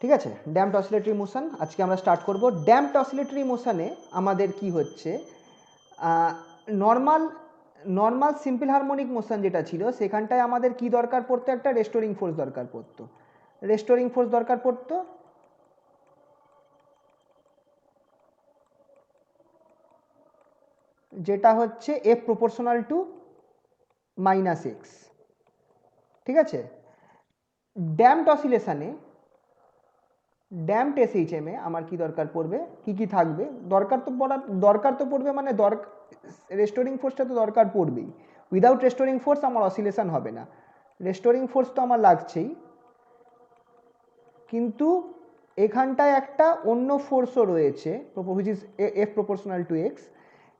ঠিক আছে, damped oscillatory motion আজকে আমরা স্টার্ট করব। ড্যাম্পড অসিলেটরি মোশনে আমাদের কি হচ্ছে, নর্মাল সিম্পল হারমোনিক মোশন যেটা ছিল সেখানটায় আমাদের কি দরকার পড়তো, একটা রেস্টোরিং ফোর্স দরকার পড়তো। রেস্টোরিং ফোর্স দরকার পড়তো যেটা হচ্ছে F proportional to minus x. ঠিক আছে, ড্যাম্পড অসিলেশনে ড্যাম্পড এসএইচএম এ আমার কি দরকার পড়বে, কি থাকবে, দরকার তো পড়বে, মানে রেস্টোরিং ফোর্সটা তো দরকার পড়বেই। উইদাউট রেস্টোরিং ফোর্স আমার অসিলেশন হবে না। রেস্টোরিং ফোর্স তো আমার লাগছেই, কিন্তু এখানটায় একটা অন্য ফোর্সও রয়েছে which is F proportional to x.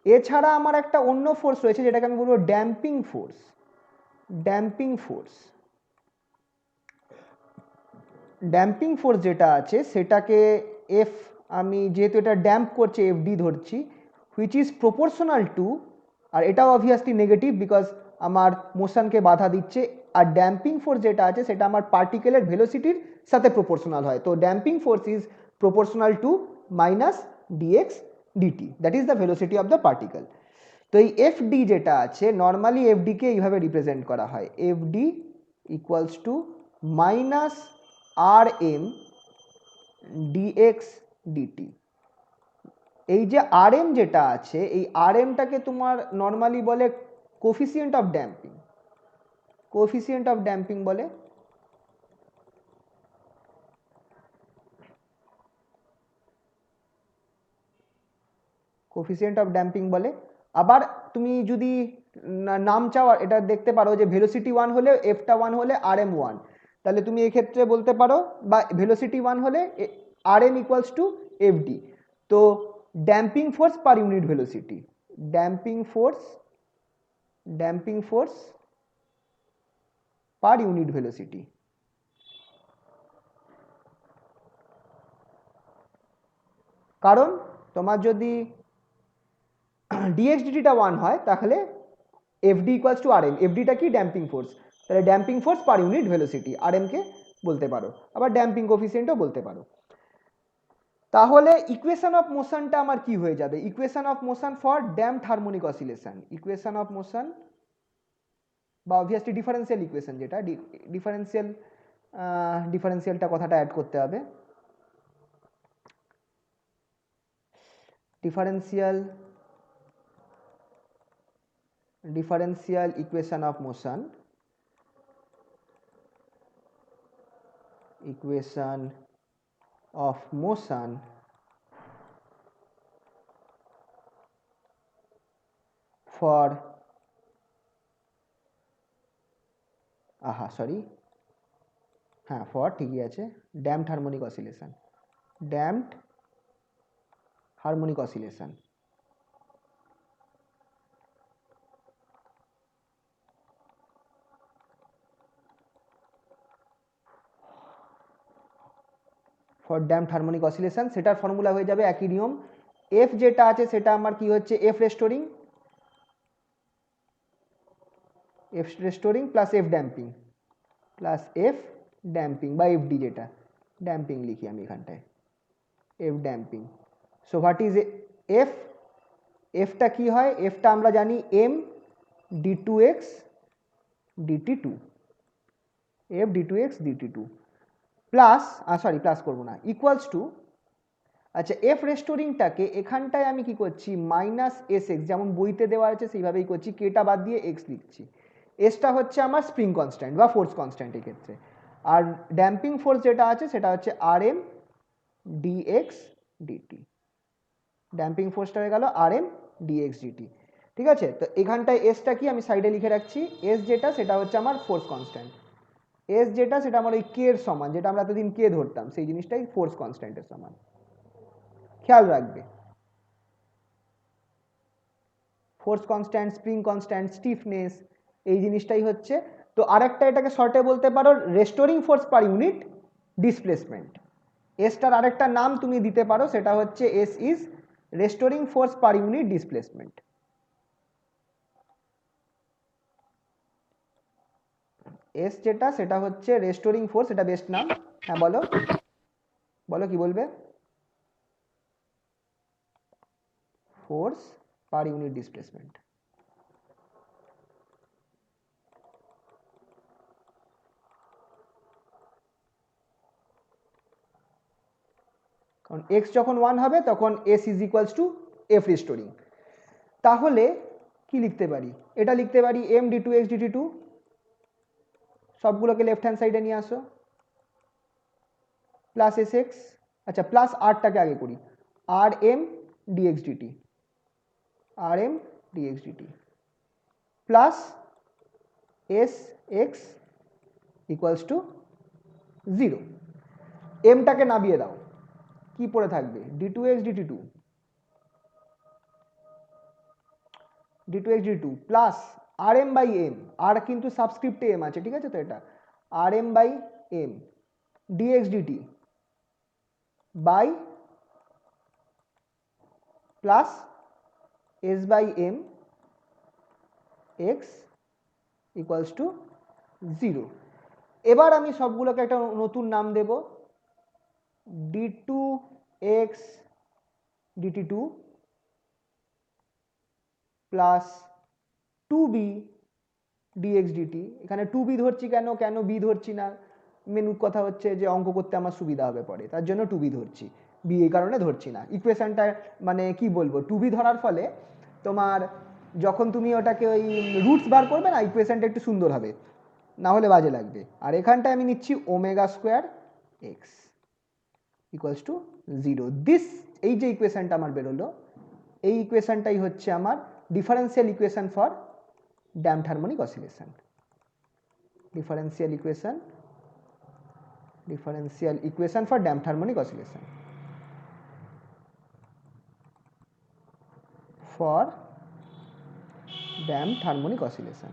এছাড়া আমার একটা অন্য ফোর্স রয়েছে যেটাকে আমি বলবো damping force. Damping force damping force যেটা আছে সেটাকে এফ, আমি যেহেতু এটা ড্যাম্প করছে এফ ডি ধরছি, হুইচ ইজ প্রপোর্শনাল টু, আর এটাও অবভিয়াসলি নেগেটিভ বিকজ আমার মোশনকে বাধা দিচ্ছে। আর ড্যাম্পিং ফোর্স যেটা আছে সেটা আমার পার্টিকেলের ভেলোসিটির সাথে প্রপোর্শনাল হয়। তো damping force is proportional to minus DX DT, that is the velocity of the particle. তো এই এফ ডি যেটা আছে, নর্মালি এফ ডিকে এইভাবে রিপ্রেজেন্ট করা হয়, F D equals to minus R M DX DT. এই যে আর এম যেটা আছে, এই আর এমটাকে তোমার নর্মালি বলে coefficient of damping. Coefficient of damping বলে। কোফিসিয়েন্ট অফ ড্যাম্পিং বলে। আবার তুমি যদি নাম চাও, এটা দেখতে পারো যে ভেলোসিটি 1 হলে এফটা 1 হলে আর এম 1, তাহলে তুমি এক্ষেত্রে বলতে পারো, বা ভেলোসিটি 1 হলে R M equals to F D. তো damping force per unit velocity, damping force per unit velocity. কারণ তোমার যদি ডিএক্স ডিটিটা 1 হয় তাহলে FD equals to R M. এফডিটা কি, ড্যাম্পিং ফোর্স, তাহলে damping force per unit velocity R M কে বলতে পারো, আবার ড্যাম্পিং কোফিসিয়েন্টও বলতে পারো। তাহলে ইকুয়েশন অফ মোশনটা আমার কি হয়ে যাবে, equation of motion for damped harmonic oscillation, equation of motion বা অবভিয়াসলি ডিফারেন্সিয়াল ইকুয়েশন, যেটা ডিফারেন্সিয়ালটা কথাটা অ্যাড করতে হবে। Differential equation of motion, equation of motion for for ঠিকই আছে, damped harmonic oscillation, damped harmonic oscillation. For damped harmonic oscillation সেটার formula হয়ে যাবে একই নিয়ম। এফ যেটা আছে সেটা আমার কি হচ্ছে, F restoring plus F damping বা এফ ডি, যেটা ড্যাম্পিং লিখি আমি এখানটায়, F damping. So what is F, এফটা কি হয়, এফটা আমরা জানি M D two X DT two, F D two X DT two plus, plus করবো না, ইকুয়ালস টু, আচ্ছা এফ রেস্টোরিংটাকে এখানটায় আমি কি করছি, মাইনাস এস এক্স, যেমন বইতে দেওয়া আছে সেইভাবেই করছি, কেটা বাদ দিয়ে এক্স লিখছি। এসটা হচ্ছে আমার স্প্রিং কনস্ট্যান্ট বা ফোর্স কনস্ট্যান্ট এক্ষেত্রে, আর ড্যাম্পিং ফোর্স যেটা আছে সেটা হচ্ছে R M DX DT. Damping ফোর্সটা হয়ে গেল আর এম ডিএক্স ডিটি। ঠিক আছে, তো এখানটায় এসটা কি আমি সাইডে লিখে রাখছি, এস যেটা সেটা হচ্ছে আমার ফোর্স কনস্ট্যান্ট, এস যেটা সেটা আমার ওই কে এর সমান, যেটা আমরা এতদিন কে ধরতাম সেই জিনিসটাই ফোর্স কনস্ট্যান্টের সমান, খেয়াল রাখবে। Force constant, spring constant, stiffness, এই জিনিসটাই হচ্ছে। তো আরেকটা এটাকে শর্টে বলতে পারো restoring force per unit displacement. এসটার আরেকটা নাম তুমি দিতে পারো, সেটা হচ্ছে S is restoring force per unit displacement. S যেটা সেটা হচ্ছে রেস্টোরিং ফোর্স, এটা বেস্ট নাম। হ্যাঁ বলো। বলো কি বলবে? Force per unit displacement. কারণ x যখন 1 হবে তখন s is equals to F restoring. তাহলে কি লিখতে পারি? এটা লিখতে পারি m d2x dt2, সবগুলোকে লেফট হ্যান্ড সাইডে নিয়ে আসো, প্লাস এস এক্স, আচ্ছা প্লাস আরটাকে আগে করি, R M DX DT, R M DX DT plus S X equals to 0। এমটাকে নামিয়ে দাও, কি পড়ে থাকবে? d2x dt2, d2x dt2 plus R M by M, R কিন্তু সাবস্ক্রিপ্টে এম আছে, ঠিক আছে? তো এটা R M by M DX DT by plus S by M X equals to 0। এবার আমি সবগুলোকে একটা নতুন নাম দেব, d2x dt2 plus 2b dx dt। এখানে 2b ধরছি কেন, কেন b ধরছি না? মেনুর কথা হচ্ছে যে অঙ্ক করতে আমার সুবিধা হবে পরে, তার জন্য 2b ধরছি, b এই কারণে ধরছি না। ইকুয়েশনটা মানে কি বলবো, 2b ধরার ফলে তোমার যখন তুমি ওটাকে ওই রুটস বার করবে না, ইকুয়েশনটা একটু সুন্দর হবে, না হলে বাজে লাগবে। আর এখানটায় আমি নিচ্ছি omega square x equals to 0। This, এই যে ইকুয়েশনটা আমার বেরোলো, এই ইকুয়েশনটাই হচ্ছে আমার differential equation for damped harmonic oscillation. Differential equation for damped harmonic oscillation for damped harmonic oscillation.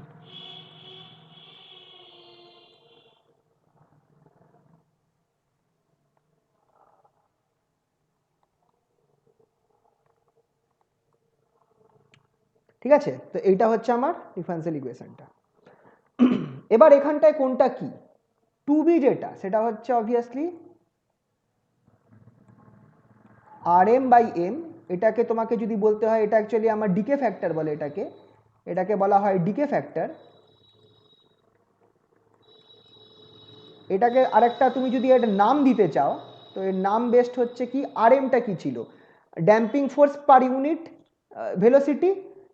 ঠিক আছে? তো এইটা হচ্ছে আমার ডিফারেন্সিয়াল ইকুয়েশনটা। এবার এখানটায় কোনটা কি? 2b যেটা, সেটা হচ্ছে obviously R M by M. এটাকে তোমাকে যদি বলতে হয়, এটা অ্যাকচুয়ালি আমার ডিকে ফ্যাক্টর বলে এটাকে, এটাকে বলা হয় ডিকে ফ্যাক্টর। এটাকে আরেকটা তুমি যদি এর নাম দিতে চাও, তো এর নাম বেস্ট হচ্ছে কি, আর এমটা কি ছিল? Damping force per unit velocity,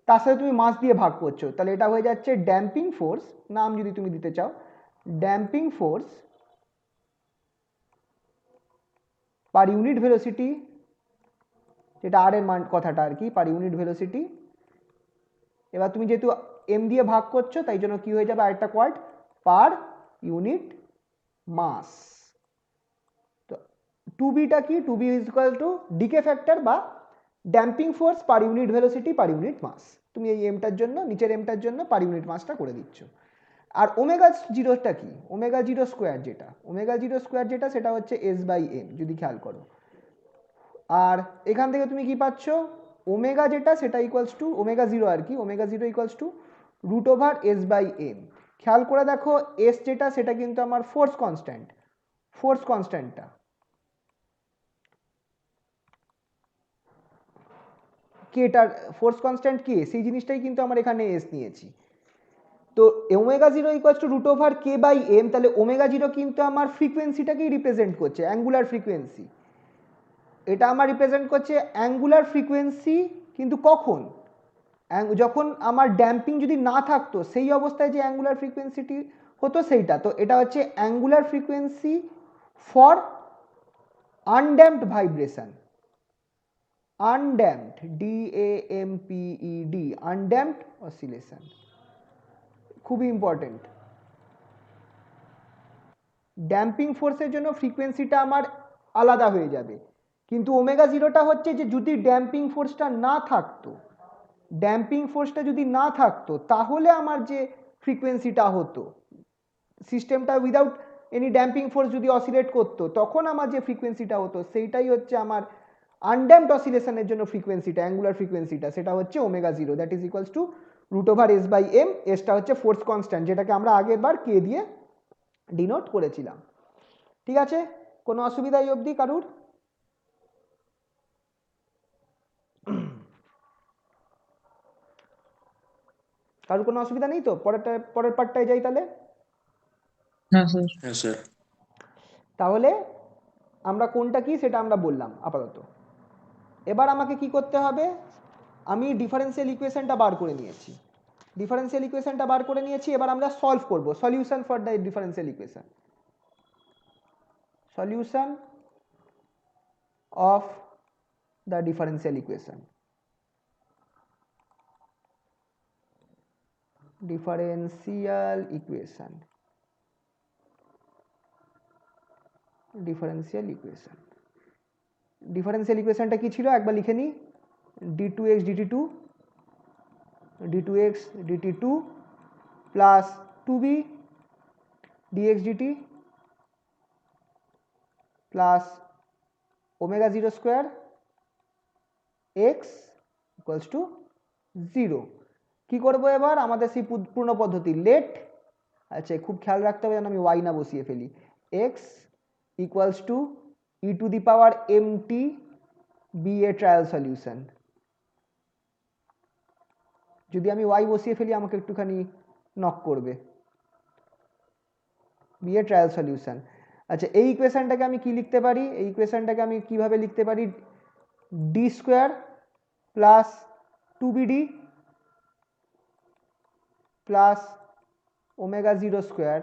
তার সাথে তুমি মাস দিয়ে ভাগ করছো, তাহলে এটা হয়ে যাচ্ছে ড্যাম্পিং ফোর্স। নাম যদি তুমি দিতে চাও, damping force per unit velocity, যেটা আর এর মান কথাটা আর কি, পার ইউনিট ভেলোসিটি। এবার তুমি যেহেতু এম দিয়ে ভাগ করছো, তাই জন্য কি হয়ে যাবে আরেকটা কোয়ার্ড, পার ইউনিট মাস। তো 2bটা কি? 2b is equal to decay factor বা damping force per unit velocity per unit mass. তুমি এই এমটার জন্য, নিচের এমটার জন্য পার ইউনিট মাসটা করে দিচ্ছ। আর ওমেগা জিরোটা কি? ওমেগা জিরো স্কোয়ার যেটা, ওমেগা জিরো স্কোয়ার যেটা, সেটা হচ্ছে এস বাই এম, যদি খেয়াল করো। আর এখান থেকে তুমি কি পাচ্ছ? ওমেগা যেটা, সেটা ইকুয়ালস টু ওমেগা জিরো আর কি, omega zero equals to root over S by M. খেয়াল করে দেখো, এস যেটা, সেটা কিন্তু আমার ফোর্স কনস্ট্যান্ট, ফোর্স কনস্ট্যান্টটা কেটার ফোর্স কনস্ট্যান্ট কে, সেই জিনিসটাই কিন্তু আমার এখানে এস নিয়েছি। তো omega zero equals to root over K by M, তাহলে ওমেগা জিরো কিন্তু আমার ফ্রিকোয়েন্সিটাকেই রিপ্রেজেন্ট করছে, অ্যাঙ্গুলার ফ্রিকোয়েন্সি। এটা আমার রিপ্রেজেন্ট করছে অ্যাঙ্গুলার ফ্রিকোয়েন্সি, কিন্তু কখন? যখন আমার ড্যাম্পিং যদি না থাকতো, সেই অবস্থায় যে অ্যাঙ্গুলার ফ্রিকোয়েন্সিটি হতো সেইটা। তো এটা হচ্ছে angular frequency for undamped vibration, undamped, DAMPED, undamped oscillation. খুবই ইম্পর্টেন্ট। ড্যাম্পিং ফোর্সের জন্য ফ্রিকোয়েন্সিটা আমার আলাদা হয়ে যাবে, কিন্তু ওমেগা জিরোটা হচ্ছে যে যদি ড্যাম্পিং ফোর্সটা না থাকতো, ড্যাম্পিং ফোর্সটা যদি না থাকতো, তাহলে আমার যে ফ্রিকোয়েন্সিটা হতো, সিস্টেমটা উইদাউট এনি ড্যাম্পিং ফোর্স যদি অসিলেট করতো, তখন আমার যে ফ্রিকোয়েন্সিটা হতো, সেইটাই হচ্ছে আমার আনড্যাম্পড অসিলেশনের জন্য ফ্রিকোয়েন্সিটা, অ্যাঙ্গুলার ফ্রিকোয়েন্সিটা, সেটা হচ্ছে omega zero, that is equals to root over S by M. এসটা হচ্ছে ফোর্স কনস্ট্যান্ট, যেটাকে আমরা আগের বার কে দিয়ে ডিনোট করেছিলাম। ঠিক আছে? কোনো অসুবিধা এই অবধি কারুর? কারুর কোনো অসুবিধা নেই তো? পরের পার্টটায় যাই তাহলে। হ্যাঁ স্যার। হ্যাঁ স্যার। তাহলে আমরা কোনটা কি সেটা আমরা বললাম আপাতত। এবার আমাকে কি করতে হবে, আমি ডিফারেন্সিয়াল ইকুয়েশনটা বার করে নিয়েছি। ডিফারেন্সিয়াল ইকুয়েশনটা বার করে নিয়েছি, এবার আমরা সলভ করব, solution for the differential equation, solution of the differential equation, differential equation, differential equation. Differential ইকুয়েশনটা কি ছিল একবার লিখে নিই, d2x dt2 d2x dt2 plus 2b dx dt plus omega 0 square x equals to 0। কী করবো এবার, আমাদের সেই পূর্ণ পদ্ধতি লেট, আচ্ছা খুব খেয়াল রাখতে হবে যেন আমি y না বসিয়ে ফেলি, x equals to E to the power mt be a trial solution. যদি আমি y বসিয়ে ফেলি আমাকে একটুখানি নক করবে, বি এ ট্রায়াল সলিউশন। আচ্ছা এই ইকুয়েশনটাকে আমি কি লিখতে পারি, এই ইকুয়েশনটাকে আমি কিভাবে লিখতে পারি, D square plus 2bd plus omega 0 square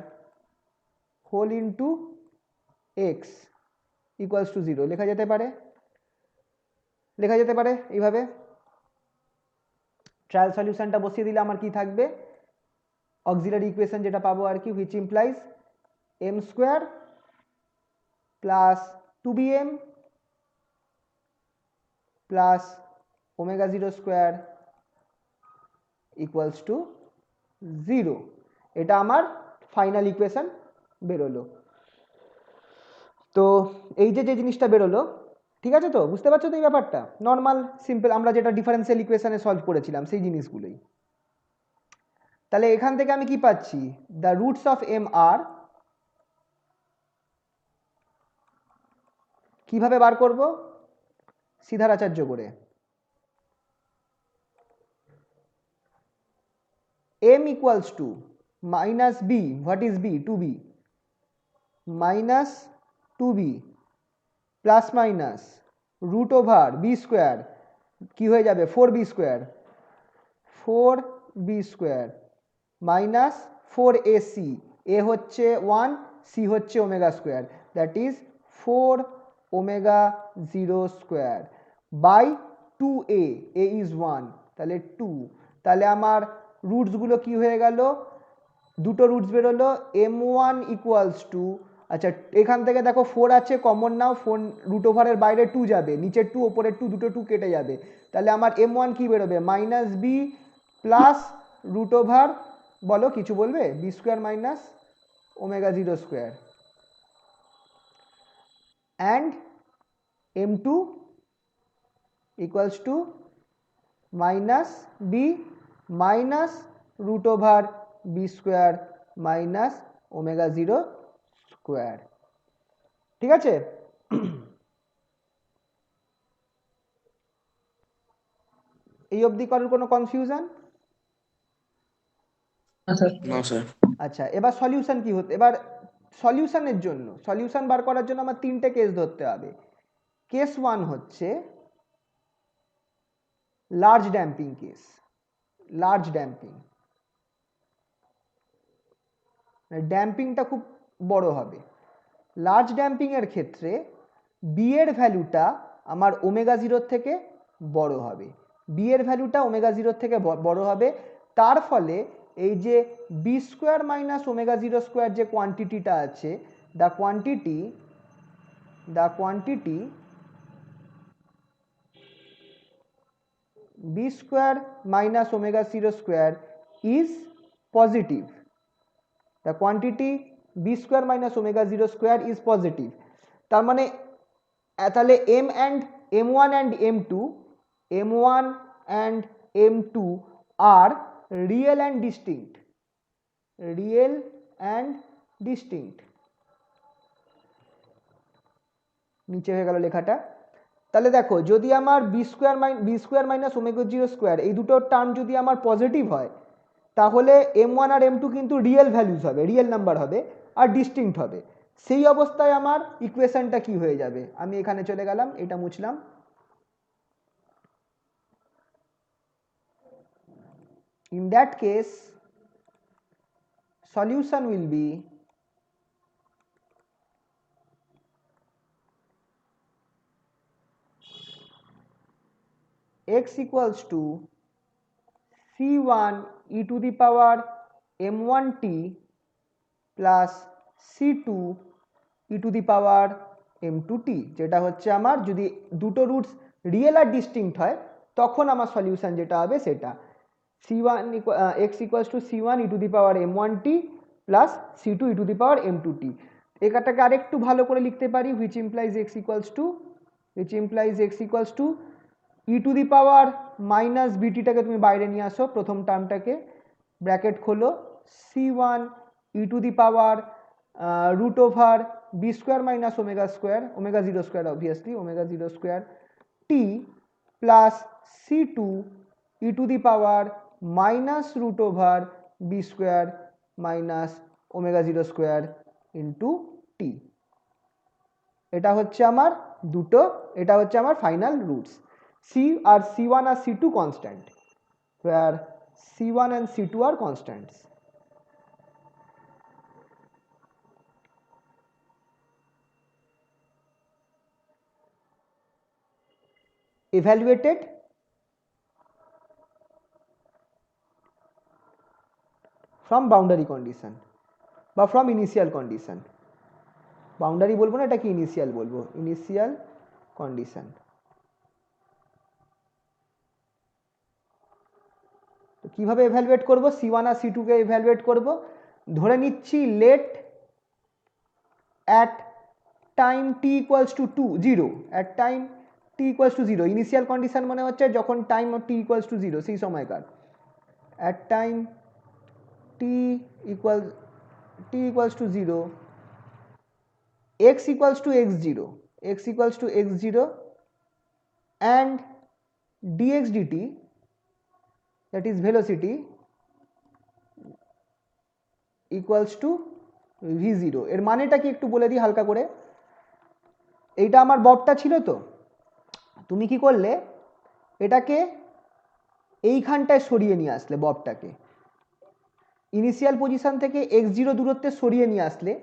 whole into X equals to 0 লেখা যেতে পারে, লেখা যেতে পারে এইভাবে। ট্রায়াল সলিউশনটা বসিয়ে দিলে আমার কি থাকবে, অক্সিলারি ইকুয়েশন যেটা পাবো আর কি, which implies M square plus 2bm plus omega 0 square equals to 0। এটা আমার ফাইনাল ইকুয়েশন বেরোলো। তো এই যে জিনিসটা বেরোলো, ঠিক আছে তো, বুঝতে পারছো তো এই ব্যাপারটা? নর্মাল সিম্পল আমরা যেটা ডিফারেন্সিয়াল ইকুয়েশনে সলভ করেছিলাম সেই জিনিসগুলোই। তাহলে এখান থেকে আমি কি পাচ্ছি, the roots of M R কিভাবে বার করব, সিদ্ধারাচার্য করে m equals to minus b, what is b, 2b minus 2b plus minus root over b square কি হয়ে যাবে 4b square, 4b square minus 4ac, a হচ্ছে 1, c হচ্ছে omega square, that is 4 omega 0 square by 2a, a is 1 তাহলে 2, তাহলে আমার রুটসগুলো কি হয়ে গেল, দুটো রুটস বেরোলো, m1 ইকুয়ালস টু, আচ্ছা এখান থেকে দেখো 4 আছে কমন নাও, 4 রুট ওভারের বাইরে 2 যাবে, নিচের 2 ওপরের 2, দুটো 2 কেটে যাবে, তাহলে আমার m1 কি বেরোবে minus B plus root over, বলো কিছু বলবে, B square minus omega 0 square and m2 equals to minus B minus root over B square minus omega 0 square. ঠিক আছে? এই অবধি কারোর কোনো কনফিউশন? না স্যার। আচ্ছা এবার সলিউশন কি হতে, এবার সলিউশনের জন্য, সলিউশন বার করার জন্য আমার তিনটে কেস ধরতে হবে। কেস 1 হচ্ছে large damping case, large damping, ড্যাম্পিংটা খুব বড় হবে। লার্জ ড্যাম্পিং এর ক্ষেত্রে বি এর ভ্যালুটা আমার ওমেগা 0 থেকে বড় হবে, বি এর ভ্যালুটা ওমেগা 0 থেকে বড় হবে, তার ফলে এই যে B square minus omega 0 square যে কোয়ান্টিটিটা আছে, the quantity B square minus omega 0 square is positive, the quantity b square minus omega 0 square is positive। তার মানে তাহলে m1 and m2 are real and distinct, real and distinct। নিচে হয়ে গেল লেখাটা। তাহলে দেখো যদি আমার B square minus omega zero square এই দুটো টার্ম যদি আমার পজিটিভ হয়, তাহলে m1 আর m2 কিন্তু রিয়েল ভ্যালুজ হবে, রিয়েল নাম্বার হবে আর ডিস্টিংক্ট হবে। সেই অবস্থায় আমার ইকুয়েশনটা কি হয়ে যাবে, আমি এখানে চলে গেলাম, এটা মুছলাম। In that case, solution will be x equals to c1 e to the power m1t plus c2 e to the power m2t, যেটা হচ্ছে আমার যদি দুটো রুটস রিয়েল আর ডিস্টিংক্ট হয় তখন আমার সলিউশন যেটা হবে সেটা c1 x equals to c1 e to the power m1t plus c2 e to the power m2t। এটাকে আরেকটু ভালো করে লিখতে পারি which implies x equals to e to the power minus bt টাকে তুমি বাইরে নিয়ে আসো, প্রথম টার্মটাকে ব্র্যাকেট খোলো, c1 e to the power root over b square minus omega zero square obviously omega zero square t plus c2 e to the power minus root over b square minus omega zero square into t। এটা হচ্ছে আমার দুটো, এটা হচ্ছে আমার final roots. c1 আর c2 constant, where c1 and c2 are constants. Evaluated from boundary condition বা from initial condition, boundary বলবো না, এটাকে ইনিশিয়াল বলবো, ইনিশিয়াল কন্ডিশন। তো কিভাবে এভালুয়েট করব, c1 আর c2 কে এভালুয়েট করব, ধরে নিচ্ছি late at time t equals to 0, at time t equals to 0, initial condition মনে হচ্ছে যখন টাইম t equals to 0 সেই সময়কার, at time t equals to 0 x equals to x0 and dx dt, that is velocity, equals to v0। এর মানেটা কি একটু বলে দিই হালকা করে। এইটা আমার ববটা ছিল, তো তুমি কি করলে এটাকে এইখানটায় সরিয়ে নিয়ে আসলে, ববটাকে ইনিশিয়াল পজিশন থেকে x0 দূরত্বে সরিয়ে নিয়ে আসলে,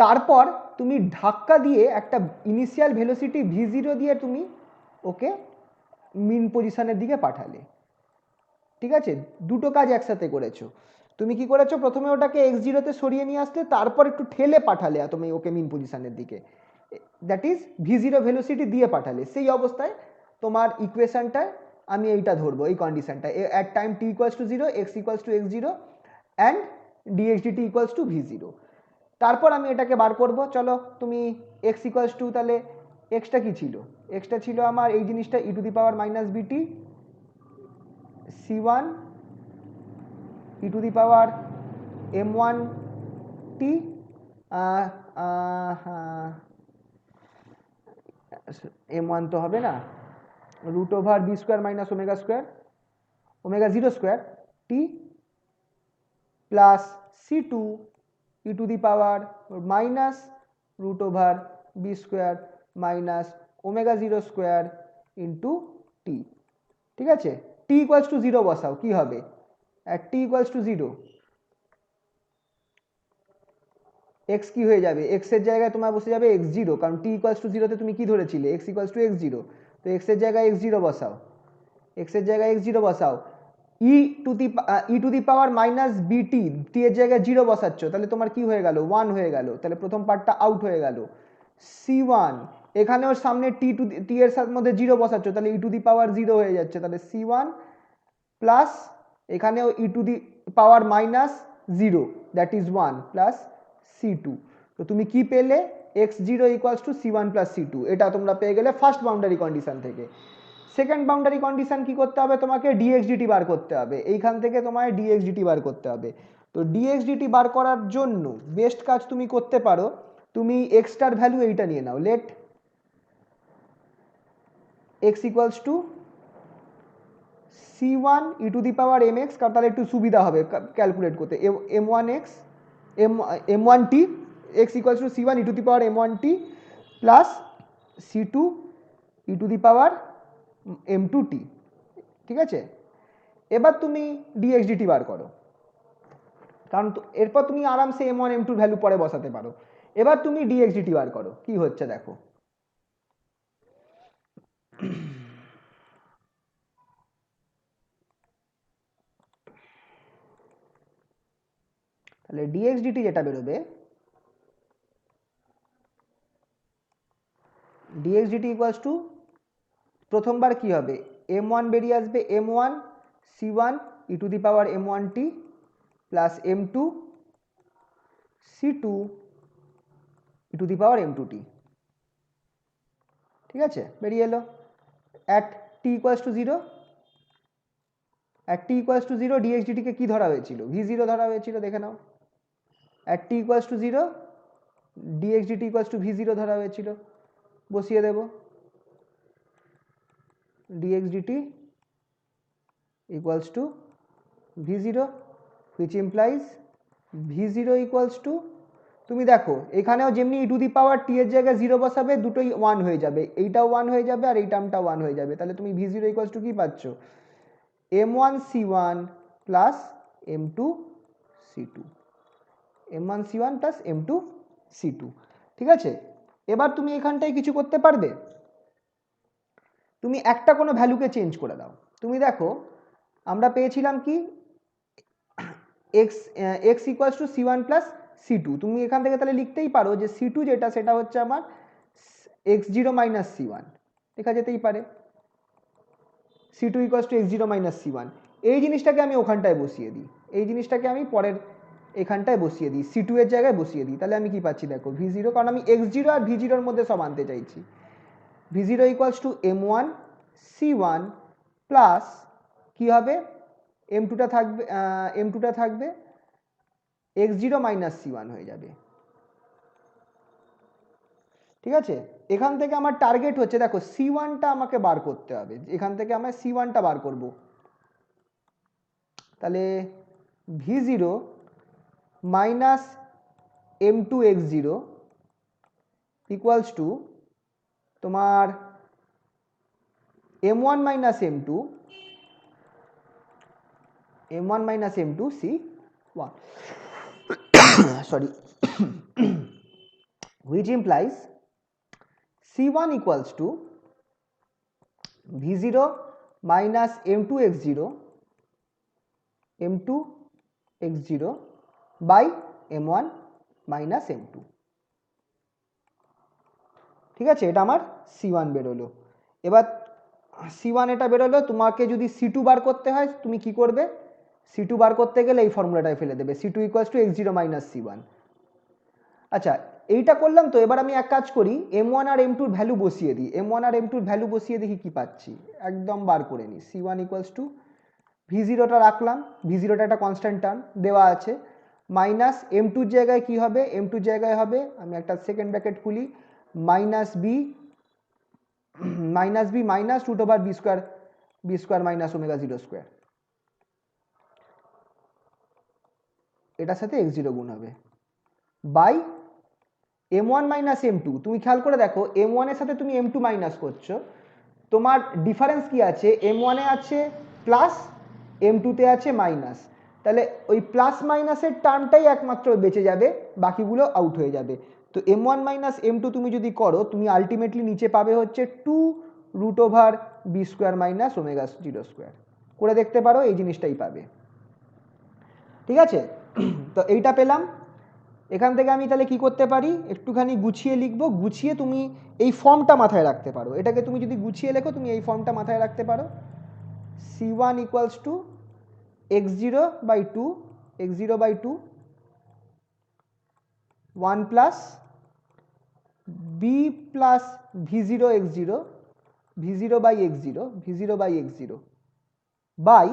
তারপর তুমি ধাক্কা দিয়ে একটা ইনিশিয়াল ভেলোসিটি v0 দিয়ে তুমি ওকে মিন পজিশনের দিকে পাঠালে। ঠিক আছে, দুটো কাজ একসাথে করেছো। তুমি কি করেছো, প্রথমে ওটাকে x0 তে সরিয়ে নিয়ে আসলে, তারপর একটু ঠেলে পাঠালে তুমি ওকে মিন পজিশনের দিকে, দ্যাট ইজ v0 ভেলোসিটি দিয়ে পাঠালে। সেই অবস্থায় তোমার ইকুয়েশনটায় আমি এইটা ধরবো, এই কন্ডিশনটা at time t equals to 0 x equals to x0 and dx dt equals to v0। তারপর আমি এটাকে বার করব, চলো তুমি x equals to, তাহলে xটা কি ছিল, xটা ছিল আমার এই জিনিসটা e to the power minus bt c1 e to the power m1 t m1 তো হবে না, root over b square minus omega zero square t plus c2 e to the power minus root over b square minus omega zero square into t। ঠিক আছে, t equals to 0 বসাও, কি হবে at t equals to 0 x কি হয়ে যাবে, x এর জায়গায় তোমার বসে যাবে x0, কারণ t equals to 0 তে তুমি কি ধরেছিলে, x equals to x0, তো x এর জায়গায় x0 বসাও, x এর জায়গায় x0 বসাও, e to the power minus bt, t এর জায়গায় 0 বসাচ্ছ, তাহলে তোমার কি হয়ে গেল 1 হয়ে গেল, তাহলে প্রথম পার্টটা আউট হয়ে গেল। c1 এখানেও সামনে t এর সাথে মধ্যে 0 বসাচ্ছ, তাহলে e to the power 0 হয়ে যাচ্ছে, তাহলে c1 প্লাস এখানেও e to the power minus 0 that is 1 plus c2। তো তুমি কি পেলে, x0 equals to c1 plus c2, এটা তোমরা পেয়ে গেলে ফার্স্ট বাউন্ডারি কন্ডিশন থেকে। সেকেন্ড বাউন্ডারি কন্ডিশন কি করতে হবে, তোমাকে dx dt বার করতে হবে, এইখান থেকে তোমায় dx dt বার করতে হবে। তো dx dt বার করার জন্য বেস্ট কাজ তুমি করতে পারো, তুমি এক্সটার ভ্যালু এইটা নিয়ে নাও, let x equals to c1 e to the power mx, কারণ তাহলে একটু সুবিধা হবে ক্যালকুলেট করতে, m1x m1t x equals to c1 e to the power m1t plus c2 e to the power m2t। ঠিক আছে, এবার তুমি dx dt বার করো, কারণ এরপর তুমি আরামসে m1 m2 ভ্যালু পরে বসাতে পারো। এবার তুমি dx dt বার করো, কি হচ্ছে দেখো। তাহলে dx dt যেটা বেরোবে, dx dt ইকুয়ালস টু প্রথমবার কি হবে, m1 বেরিয়ে আসবে m1 c1 e to the power m1t plus m2 c2 e to the power m2t। ঠিক আছে, বেরিয়ে এলো। At t equals to 0, at t equals to 0 dx dt কে কি ধরা হয়েছিল, v0 ধরা হয়েছিল, দেখে নাও। At t equals to 0 dx dt equals to v0 ধরা হয়েছিল, বসিয়ে দেব dx dt equals to v0, which implies v0 equals to, তুমি দেখো এখানেও যেমনি ই টু দি পাওয়ার টি এর জায়গায় 0 বসাবে, দুটোই 1 হয়ে যাবে, এইটাও 1 হয়ে যাবে আর এই টার্মটাও 1 হয়ে যাবে। তাহলে তুমি v0 ইকুয়ালস টু কি পাচ্ছ, m1 c1 plus m2 c2, m1 c1 plus m2 c2। ঠিক আছে, এবার তুমি এখানটায় কিছু করতে পারবে, তুমি একটা কোনো ভ্যালুকে চেঞ্জ করে দাও। তুমি দেখো আমরা পেয়েছিলাম কি x equals to c1 plus c2, তুমি এখান থেকে তাহলে লিখতেই পারো যে c2 যেটা সেটা হচ্ছে আমার x0 মাইনাস c1, লেখা যেতেই পারে c2 equals to x0 minus c1। এই জিনিসটাকে আমি ওখানটায় বসিয়ে দিই, এই জিনিসটাকে আমি পরের এখানটায় বসিয়ে দিই, c2 এর জায়গায় বসিয়ে দিই, তাহলে আমি কি পাচ্ছি দেখো v0, কারণ আমি x0 আর v0 এর মধ্যে সব আনতে চাইছি। v0 equals to m1 c1 plus কি হবে, m2টা থাকবে x0 মাইনাস c1 হয়ে যাবে। ঠিক আছে, এখান থেকে আমার টার্গেট হচ্ছে দেখো c1টা আমাকে বার করতে হবে, এখান থেকে আমরা c1টা বার করব। তাহলে v0 minus m2 x0 equals two তোমার m1 minus m2 c1 sorry which implies c1 equals to v0 minus m2 x0 by m1 minus m2। ঠিক আছে, এটা আমার c1 বেরোলো। এবার c1 এটা বেরোলো, তোমাকে যদি c2 বার করতে হয় তুমি কি করবে, c2 বার করতে গেলে এই ফর্মুলাটায় ফেলে দেবে, c2 equals to x0 minus c1। আচ্ছা, এইটা করলাম তো, এবার আমি এক কাজ করি m1 আর m2 ভ্যালু বসিয়ে দিই, m1 আর m2 ভ্যালু বসিয়ে দেখি কি পাচ্ছি, একদম বার করে নিই। c1 ইকুয়ালস টু v0টা রাখলাম, v0টা একটা কনস্ট্যান্ট টার্ম দেওয়া আছে, মাইনাস m2 জায়গায় কি হবে, m2 জায়গায় হবে, আমি একটা সেকেন্ড ব্র্যাকেট খুলি, minus B minus root over B square minus omega 0 square, এটার সাথে x0 গুণ হবে বাই m1 মাইনাস m2। তুমি খেয়াল করে দেখো m1 এর সাথে তুমি m2 মাইনাস করছো, তোমার ডিফারেন্স কি আছে, m1 এ আছে প্লাস, m2 তে আছে মাইনাস, তাহলে ওই প্লাস মাইনাসের টার্মটাই একমাত্র বেঁচে যাবে, বাকিগুলো আউট হয়ে যাবে। তো m1 মাইনাস m2 তুমি যদি করো, তুমি আলটিমেটলি নিচে পাবে হচ্ছে 2 root over B square minus omega 0 square, করে দেখতে পারো এই জিনিসটাই পাবে। ঠিক আছে, তো এইটা পেলাম। এখান থেকে আমি তাহলে কি করতে পারি, একটুখানি গুছিয়ে লিখবো, গুছিয়ে তুমি এই ফর্মটা মাথায় রাখতে পারো, এটাকে তুমি যদি গুছিয়ে লেখো তুমি এই ফর্মটা মাথায় রাখতে পারো, c1 equals to x0 by 2 1 plus b plus v0 by x0 by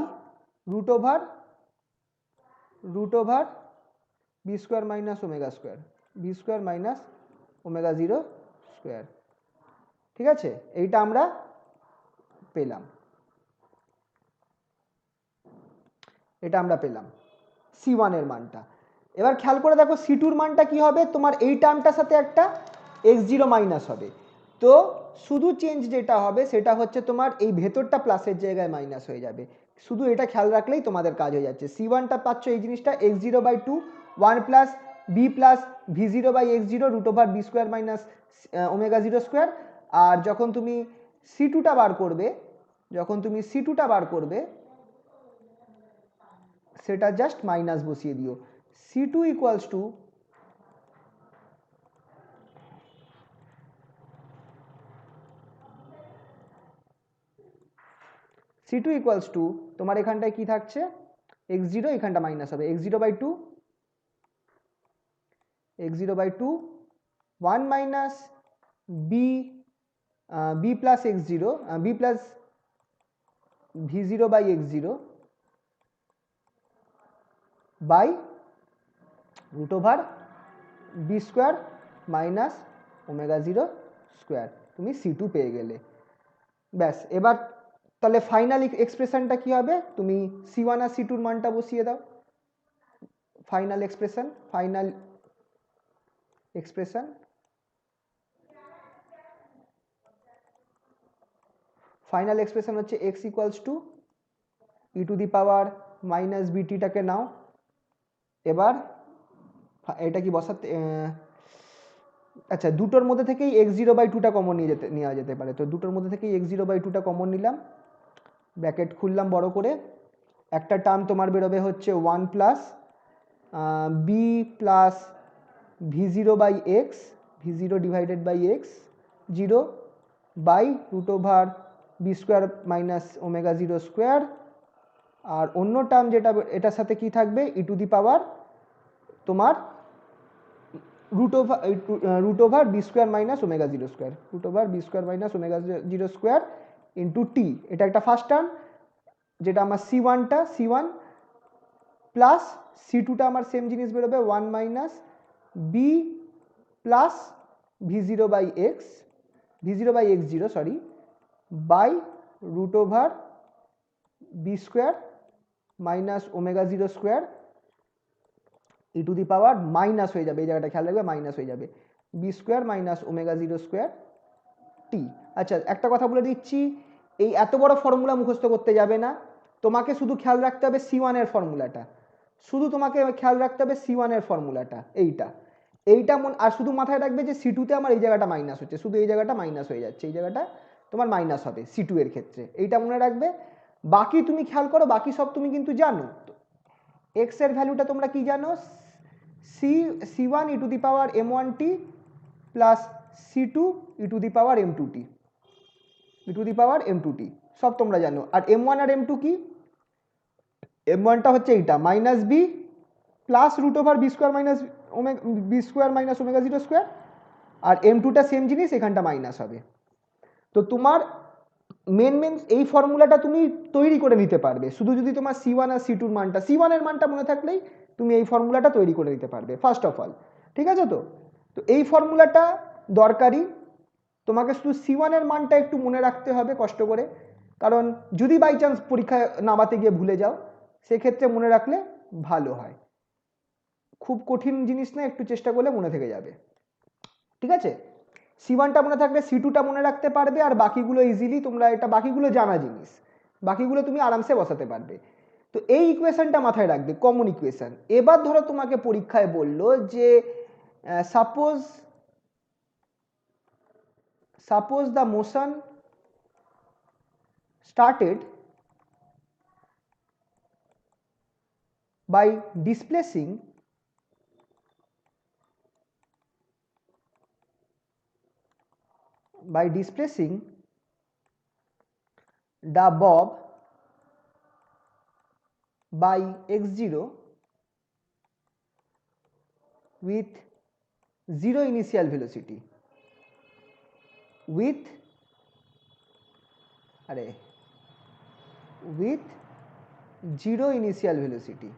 root over B square minus omega 0 square. ঠিক আছে, এইটা আমরা পেলাম, এটা আমরা পেলাম C1 এর মানটা। এবার খেয়াল করে দেখো C2 এর মানটা কি হবে, তোমার এই টার্মটার সাথে একটা x0 মাইনাস হবে। তো শুধু চেঞ্জ যেটা হবে সেটা হচ্ছে তোমার এই ভেতরটা প্লাসের জায়গায় মাইনাস হয়ে যাবে। শুধু এটা খেয়াল রাখলেই তোমাদের কাজ হয়ে যাচ্ছে। C1টা পাচ্ছ এই জিনিসটা x0/2 1 plus b plus v0/x0 root over B square minus omega zero square. আর যখন তুমি C2টা বার করবে, সেটা জাস্ট মাইনাস বসিয়ে দিও। C2 ইকুয়ালস টু তোমার এখানটায় কি থাকছে, x0, এখানটা মাইনাস হবে x0/2 1 minus B B plus x0 B plus v0/x0 by root over B square minus omega zero square. তুমি C2 পেয়ে গেলে। ব্যাস, এবার তাহলে ফাইনাল এক্সপ্রেশনটা কি হবে, তুমি C1 আর C2 এর মানটা বসিয়ে দাও। ফাইনাল এক্সপ্রেশন হচ্ছে x equals to E to the power minus বিটিটাকে নাও। এবার এটা কি বসাতে, আচ্ছা দুটোর মধ্যে থেকেই x0/2টা কমন নেওয়া যেতে পারে। তো দুটোর মধ্যে থেকেই x0/2টা কমন নিলাম, ব্র্যাকেট খুললাম বড় করে। একটা টার্ম তোমার বেরোবে হচ্ছে 1 plus b plus v0/x v0 divided by x 0 by root over B square minus omega zero square. আর অন্য টার্ম যেটা এটার সাথে কি থাকবে, ই টু দি পাওয়ার তোমার root over B square minus omega zero square into t. এটা একটা ফার্স্ট টার্ম, যেটা আমার C1 প্লাস C2টা আমার সেম জিনিস বেরোবে 1 minus B plus v0/x0 sorry by root over B square minus omega zero square e to the power minus হয়ে যাবে, এই জায়গাটা খেয়াল রাখবে মাইনাস হয়ে যাবে, b square minus omega zero square t. আচ্ছা একটা কথা বলে দিচ্ছি, এই এত বড় ফর্মুলা মুখস্থ করতে যাবে না, তোমাকে শুধু খেয়াল রাখতে হবে C1 এর ফর্মুলাটা, এইটা আর শুধু মাথায় রাখবে যে C2তে আমার এই জায়গাটা মাইনাস হচ্ছে, শুধু এই জায়গাটা মাইনাস হয়ে যাচ্ছে, এই জায়গাটা তোমার মাইনাস হবে C2 এর ক্ষেত্রে, এইটা মনে রাখবে। বাকি তুমি খেয়াল করো, বাকি সব তুমি কিন্তু জানো। x এর ভ্যালুটা তোমরা কি জানো, C1 e to the power m1t plus C2 e to the power m2t সব তোমরা জানো। আর m1 আর m2 কি, m1টা হচ্ছে এইটা minus B plus root over B square minus omega zero square, আর m2টা সেম জিনিস, এখানটা মাইনাস হবে। তো তোমার মেন এই ফর্মুলাটা তুমি তৈরি করে নিতে পারবে, শুধু যদি তোমার C1 আর C2 এর মানটা, C1 এর মানটা মনে থাকলেই তুমি এই ফর্মুলাটা তৈরি করে নিতে পারবে ফার্স্ট অফ অল। ঠিক আছে, তো এই ফর্মুলাটা দরকারি, তোমাকে শুধু C1 এর মানটা একটু মনে রাখতে হবে কষ্ট করে, কারণ যদি বাই চান্স পরীক্ষায় নামাতে গিয়ে ভুলে যাও সেক্ষেত্রে মনে রাখলে ভালো হয়। খুব কঠিন জিনিস না, একটু চেষ্টা করলে মনে থেকে যাবে। ঠিক আছে, C1টা মনে থাকলে C2টা মনে রাখতে পারবে, আর বাকিগুলো ইজিলি তোমরা, এটা বাকিগুলো জানা জিনিস, বাকিগুলো তুমি আরামসে বসাতে পারবে। তো এই ইকুয়েশনটা মাথায় রাখবে, কমন ইকুয়েশন। এবার ধরো তোমাকে পরীক্ষায় বললো যে suppose the motion started by displacing the bob by x0 with zero initial velocity with zero initial velocity।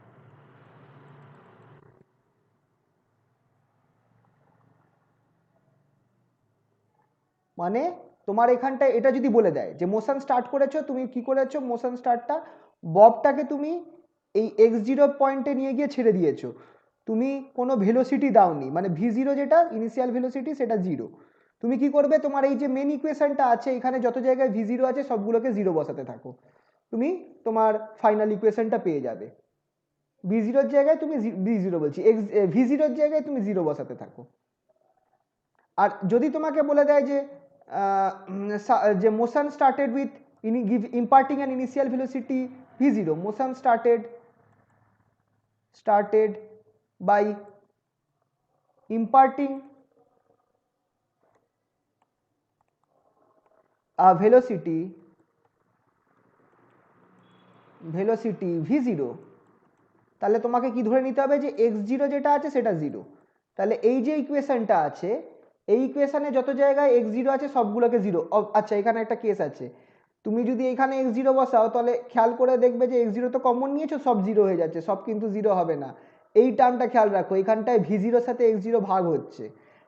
মানে তোমার এখানটায় এটা যদি বলে দেয় যে মোশন স্টার্ট করেছো, তুমি কি করেছো মোশন স্টার্টটা, ববটাকে তুমি এই x0 পয়েন্টে নিয়ে গিয়ে ছেড়ে দিয়েছো, তুমি কোনো ভেলোসিটি দাওনি, মানে v0 যেটা ইনিশিয়াল ভেলোসিটি সেটা 0। তুমি কি করবে, তোমার এই যে মেন ইকুয়েশনটা আছে এখানে যত জায়গায় v0 আছে সবগুলোকে 0 বসাতে থাকো, তুমি তোমার ফাইনাল ইকুয়েশনটা পেয়ে যাবে। v0 এর জায়গায় তুমি v0 বলছি v0 এর জায়গায় তুমি 0 বসাতে থাকো। আর যদি তোমাকে বলে দেয় যে যে motion started with imparting an initial velocity v0, motion started by imparting a velocity v0, তাহলে তোমাকে কি ধরে নিতে হবে যে x0 যেটা আছে সেটা 0। তাহলে এই যে ইকুয়েশনটা আছে, এই ইকুয়েশনে যত জায়গায় x0 আছে সবগুলোকে 0। আচ্ছা এখানে একটা কেস আছে, তুমি যদি এখানে x0 বসাও তাহলে খেয়াল করে দেখবে যে x0 তো কমন নিয়েছো, সব 0 হয়ে যাচ্ছে, সব কিন্তু 0 হবে না। এই টার্মটা খেয়াল রাখো, এখানটায় v0 এর সাথে x0 ভাগ হচ্ছে,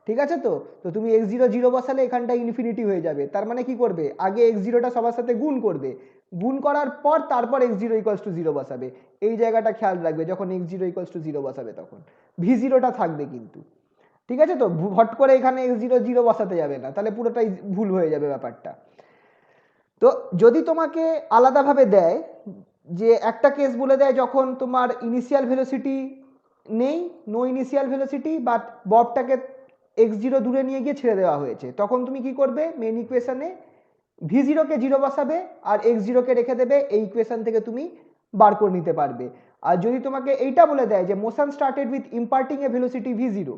ঠিক আছে? তো তো তুমি x0 0 বসালে এখানটায় ইনফিনিটি হয়ে যাবে, তার মানে কি করবে, আগে x0টা সবার সাথে গুণ করবে, গুণ করার পর তারপর x0 ইকুয়ালস টু 0 বসাবে। এই জায়গাটা খেয়াল রাখবে, যখন x0 ইকুয়ালস টু 0 বসাবে তখন v0টা থাকবে কিন্তু, ঠিক আছে? তো হট করে এখানে x0 0 বসাতে যাবে না, তাহলে পুরোটাই ভুল হয়ে যাবে ব্যাপারটা। তো যদি তোমাকে আলাদাভাবে দেয়, যে একটা কেস বলে দেয় যখন তোমার ইনিশিয়াল ভেলোসিটি নেই, নো ইনিশিয়াল ভেলোসিটি, বাট ববটাকে x0 দূরে নিয়ে গিয়ে ছেড়ে দেওয়া হয়েছে, তখন তুমি কি করবে, মেন ইকুয়েশনে v0 কে 0 বসাবে আর x0 কে রেখে দেবে, এই ইকুয়েশন থেকে তুমি বার করে নিতে পারবে। আর যদি তোমাকে এইটা বলে দেয় যে motion started with imparting A velocity v0,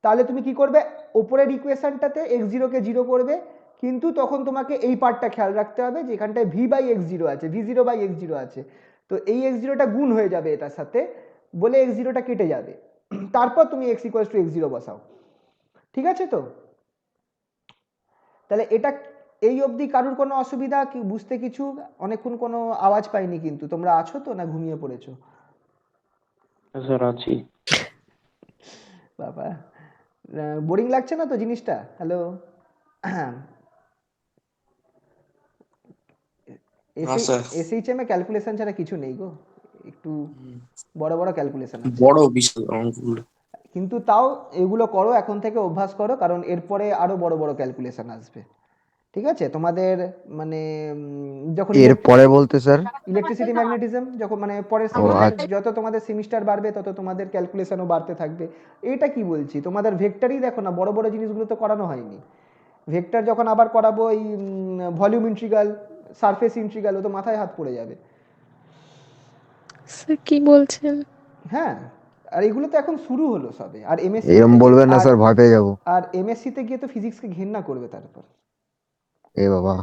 তাহলে তুমি কি করবে, ওপরের ইকুয়েশনটাতে x0 কে 0 করবে, কিন্তু তখন তোমাকে এই পার্টটা খেয়াল রাখতে হবে যে এখানটায় v/x0 আছে, v0/x0 আছে, তো এই x0টা গুণ হয়ে যাবে এটার সাথে, বলে x0টা কেটে যাবে, তারপর তুমি x ইকুয়ালস টু x0 বসাও, ঠিক আছে? তো তাহলে এটা এই অবধি কারুর কোনো অসুবিধা কি বুঝতে কিছু? অনেকক্ষণ কোনো আওয়াজ পাইনি, কিন্তু তোমরা আছো তো না ঘুমিয়ে পড়েছো? স্যার আছি। বাবা, বোরিং লাগছে না তো জিনিসটা? হ্যালো, না স্যার, এসএইচএম এ ক্যালকুলেশন ছাড়া কিছু নেই গো, একটু বড় বড় ক্যালকুলেশন আছে, বড় বিশাল অঙ্কগুলো। কিন্তু তাও এগুলো করো, এখন থেকে অভ্যাস করো, কারণ এরপরে আরো বড় বড় ক্যালকুলেশন আসবে, ঠিক আছে? তোমাদের মানে যখন এর পরে বলতে স্যার? ইলেকট্রিসিটি ম্যাগনেটিজম যখন মানে পরের ও সেমিস্টার, আচ্ছা। যত তোমাদের সেমিস্টার বাড়বে তত তোমাদের ক্যালকুলেশনও বাড়তে থাকবে। এটা কি বলছি, তোমাদের ভেক্টরই দেখো না, বড় বড় জিনিসগুলো তো করানো হয়নি। ভেক্টর যখন আবার করাবো, এই ভলিউম ইন্টিগ্রাল, সারফেস ইন্টিগ্রাল, ও তো মাথায় হাত পড়ে যাবে। স্যার কি বলছেন? হ্যাঁ, আর এগুলো তো এখন শুরু হলো সবে, আর এমএসসি, এরম বলবেন না স্যার, ভয় পেয়ে যাবো। আর এমএসসিতে গিয়ে তো ফিজিক্সকে ঘেন্না করবে তারপর। এ বাবা,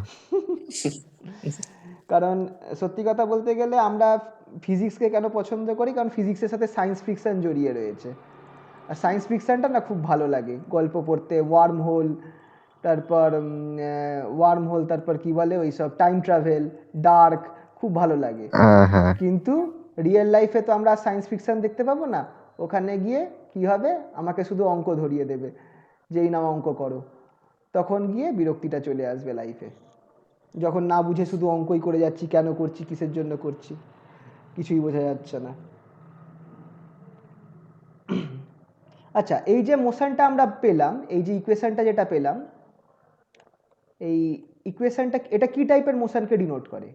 কারণ সত্যি কথা বলতে গেলে আমরা ফিজিক্সকে কেন পছন্দ করি, কারণ ফিজিক্সের সাথে সায়েন্স ফিকশন জড়িয়ে রয়েছে, আর সায়েন্স ফিকশনটা না খুব ভালো লাগে গল্প পড়তে, ওয়ার্ম হোল, তারপর কি বলে ওই সব টাইম ট্রাভেল, ডার্ক, খুব ভালো লাগে। হ্যাঁ হ্যাঁ। কিন্তু রিয়েল লাইফে তো আমরা সায়েন্স ফিকশন দেখতে পাবো না, ওখানে গিয়ে কি হবে, আমাকে শুধু অঙ্ক ধরিয়ে দেবে, যেই নাও অঙ্ক করো, তখন গিয়ে বিরক্তিটা চলে আসবে লাইফে, যখন না বুঝে শুধু অঙ্কই করে যাচ্ছি, কেন করছি, কিসের জন্য করছি, কিছুই বোঝা যাচ্ছে না। আচ্ছা, এই যে মোশনটা আমরা পেলাম, এই যে ইকুয়েশনটা যেটা পেলাম, এই ইকুয়েশনটা এটা কি টাইপের মোশনকে ডিনোট করে,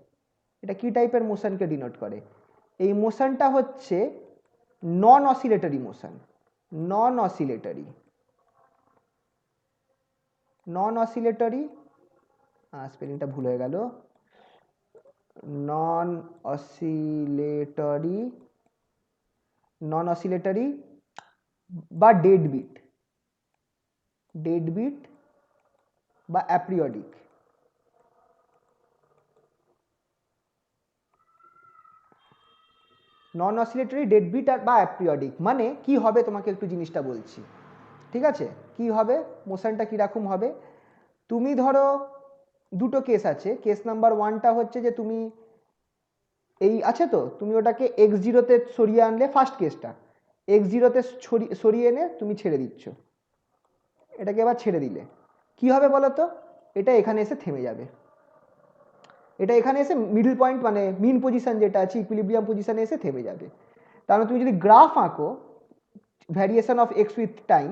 এটা কি টাইপের মোশনকে ডিনোট করে? এই মোশনটা হচ্ছে নন অসিলেটরি মোশন, নন অসিলেটরি, নন অসিলেটরি, স্পেলিংটা ভুল হয়ে গেল, নন অসিলেটরি, নন অসিলেটরি বা ডেডবিট, ডেডবিট বা অ্যাপিরিয়ডিক। নন অসিলেটরি, ডেডবিট আর বা অ্যাপিরিয়ডিক মানে কি হবে, তোমাকে একটু জিনিসটা বলছি, ঠিক আছে? কি হবে, মোশনটা কীরকম হবে? তুমি ধরো দুটো কেস আছে, কেস নাম্বার ওয়ানটা হচ্ছে যে তুমি এই আছে তো, তুমি ওটাকে x0-তে সরিয়ে আনলে, ফার্স্ট কেসটা x0-তে সরিয়ে এনে তুমি ছেড়ে দিচ্ছ, এটাকে এবার ছেড়ে দিলে কি হবে বলো তো? এটা এখানে এসে থেমে যাবে, এটা এখানে এসে মিডল পয়েন্ট মানে মিন পজিশন যেটা আছে ইকুইলিব্রিয়াম পজিশনে এসে থেমে যাবে। তার মানে তুমি যদি গ্রাফ আঁকো variation of x with time,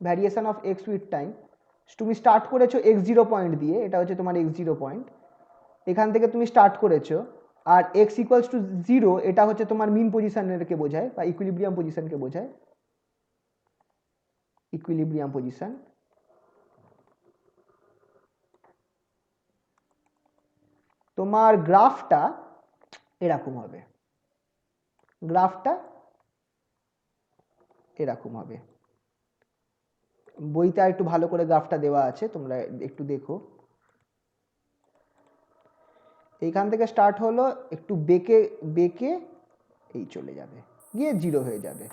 variation of x with time, তুমি স্টার্ট করেছো x0 পয়েন্ট দিয়ে, এটা হচ্ছে তোমার x0 পয়েন্ট, এখান থেকে তুমি স্টার্ট করেছো, আর x ইকুয়ালস টু 0 এটা হচ্ছে তোমার মিন পজিশনকে বোঝায় বা ইকুইলিব্রিয়াম পজিশনকে বোঝায়, ইকুইলিব্রিয়াম পজিশন। তোমার গ্রাফটা এরকম হবে, গ্রাফটা এরকম হবে, বইতে আর একটু ভালো করে গ্রাফটা দেওয়া আছে, তোমরা একটু দেখো। এইখান থেকে স্টার্ট হলো, একটু বেঁকে বেঁকে এই চলে যাবে, গিয়ে 0 হয়ে যাবে,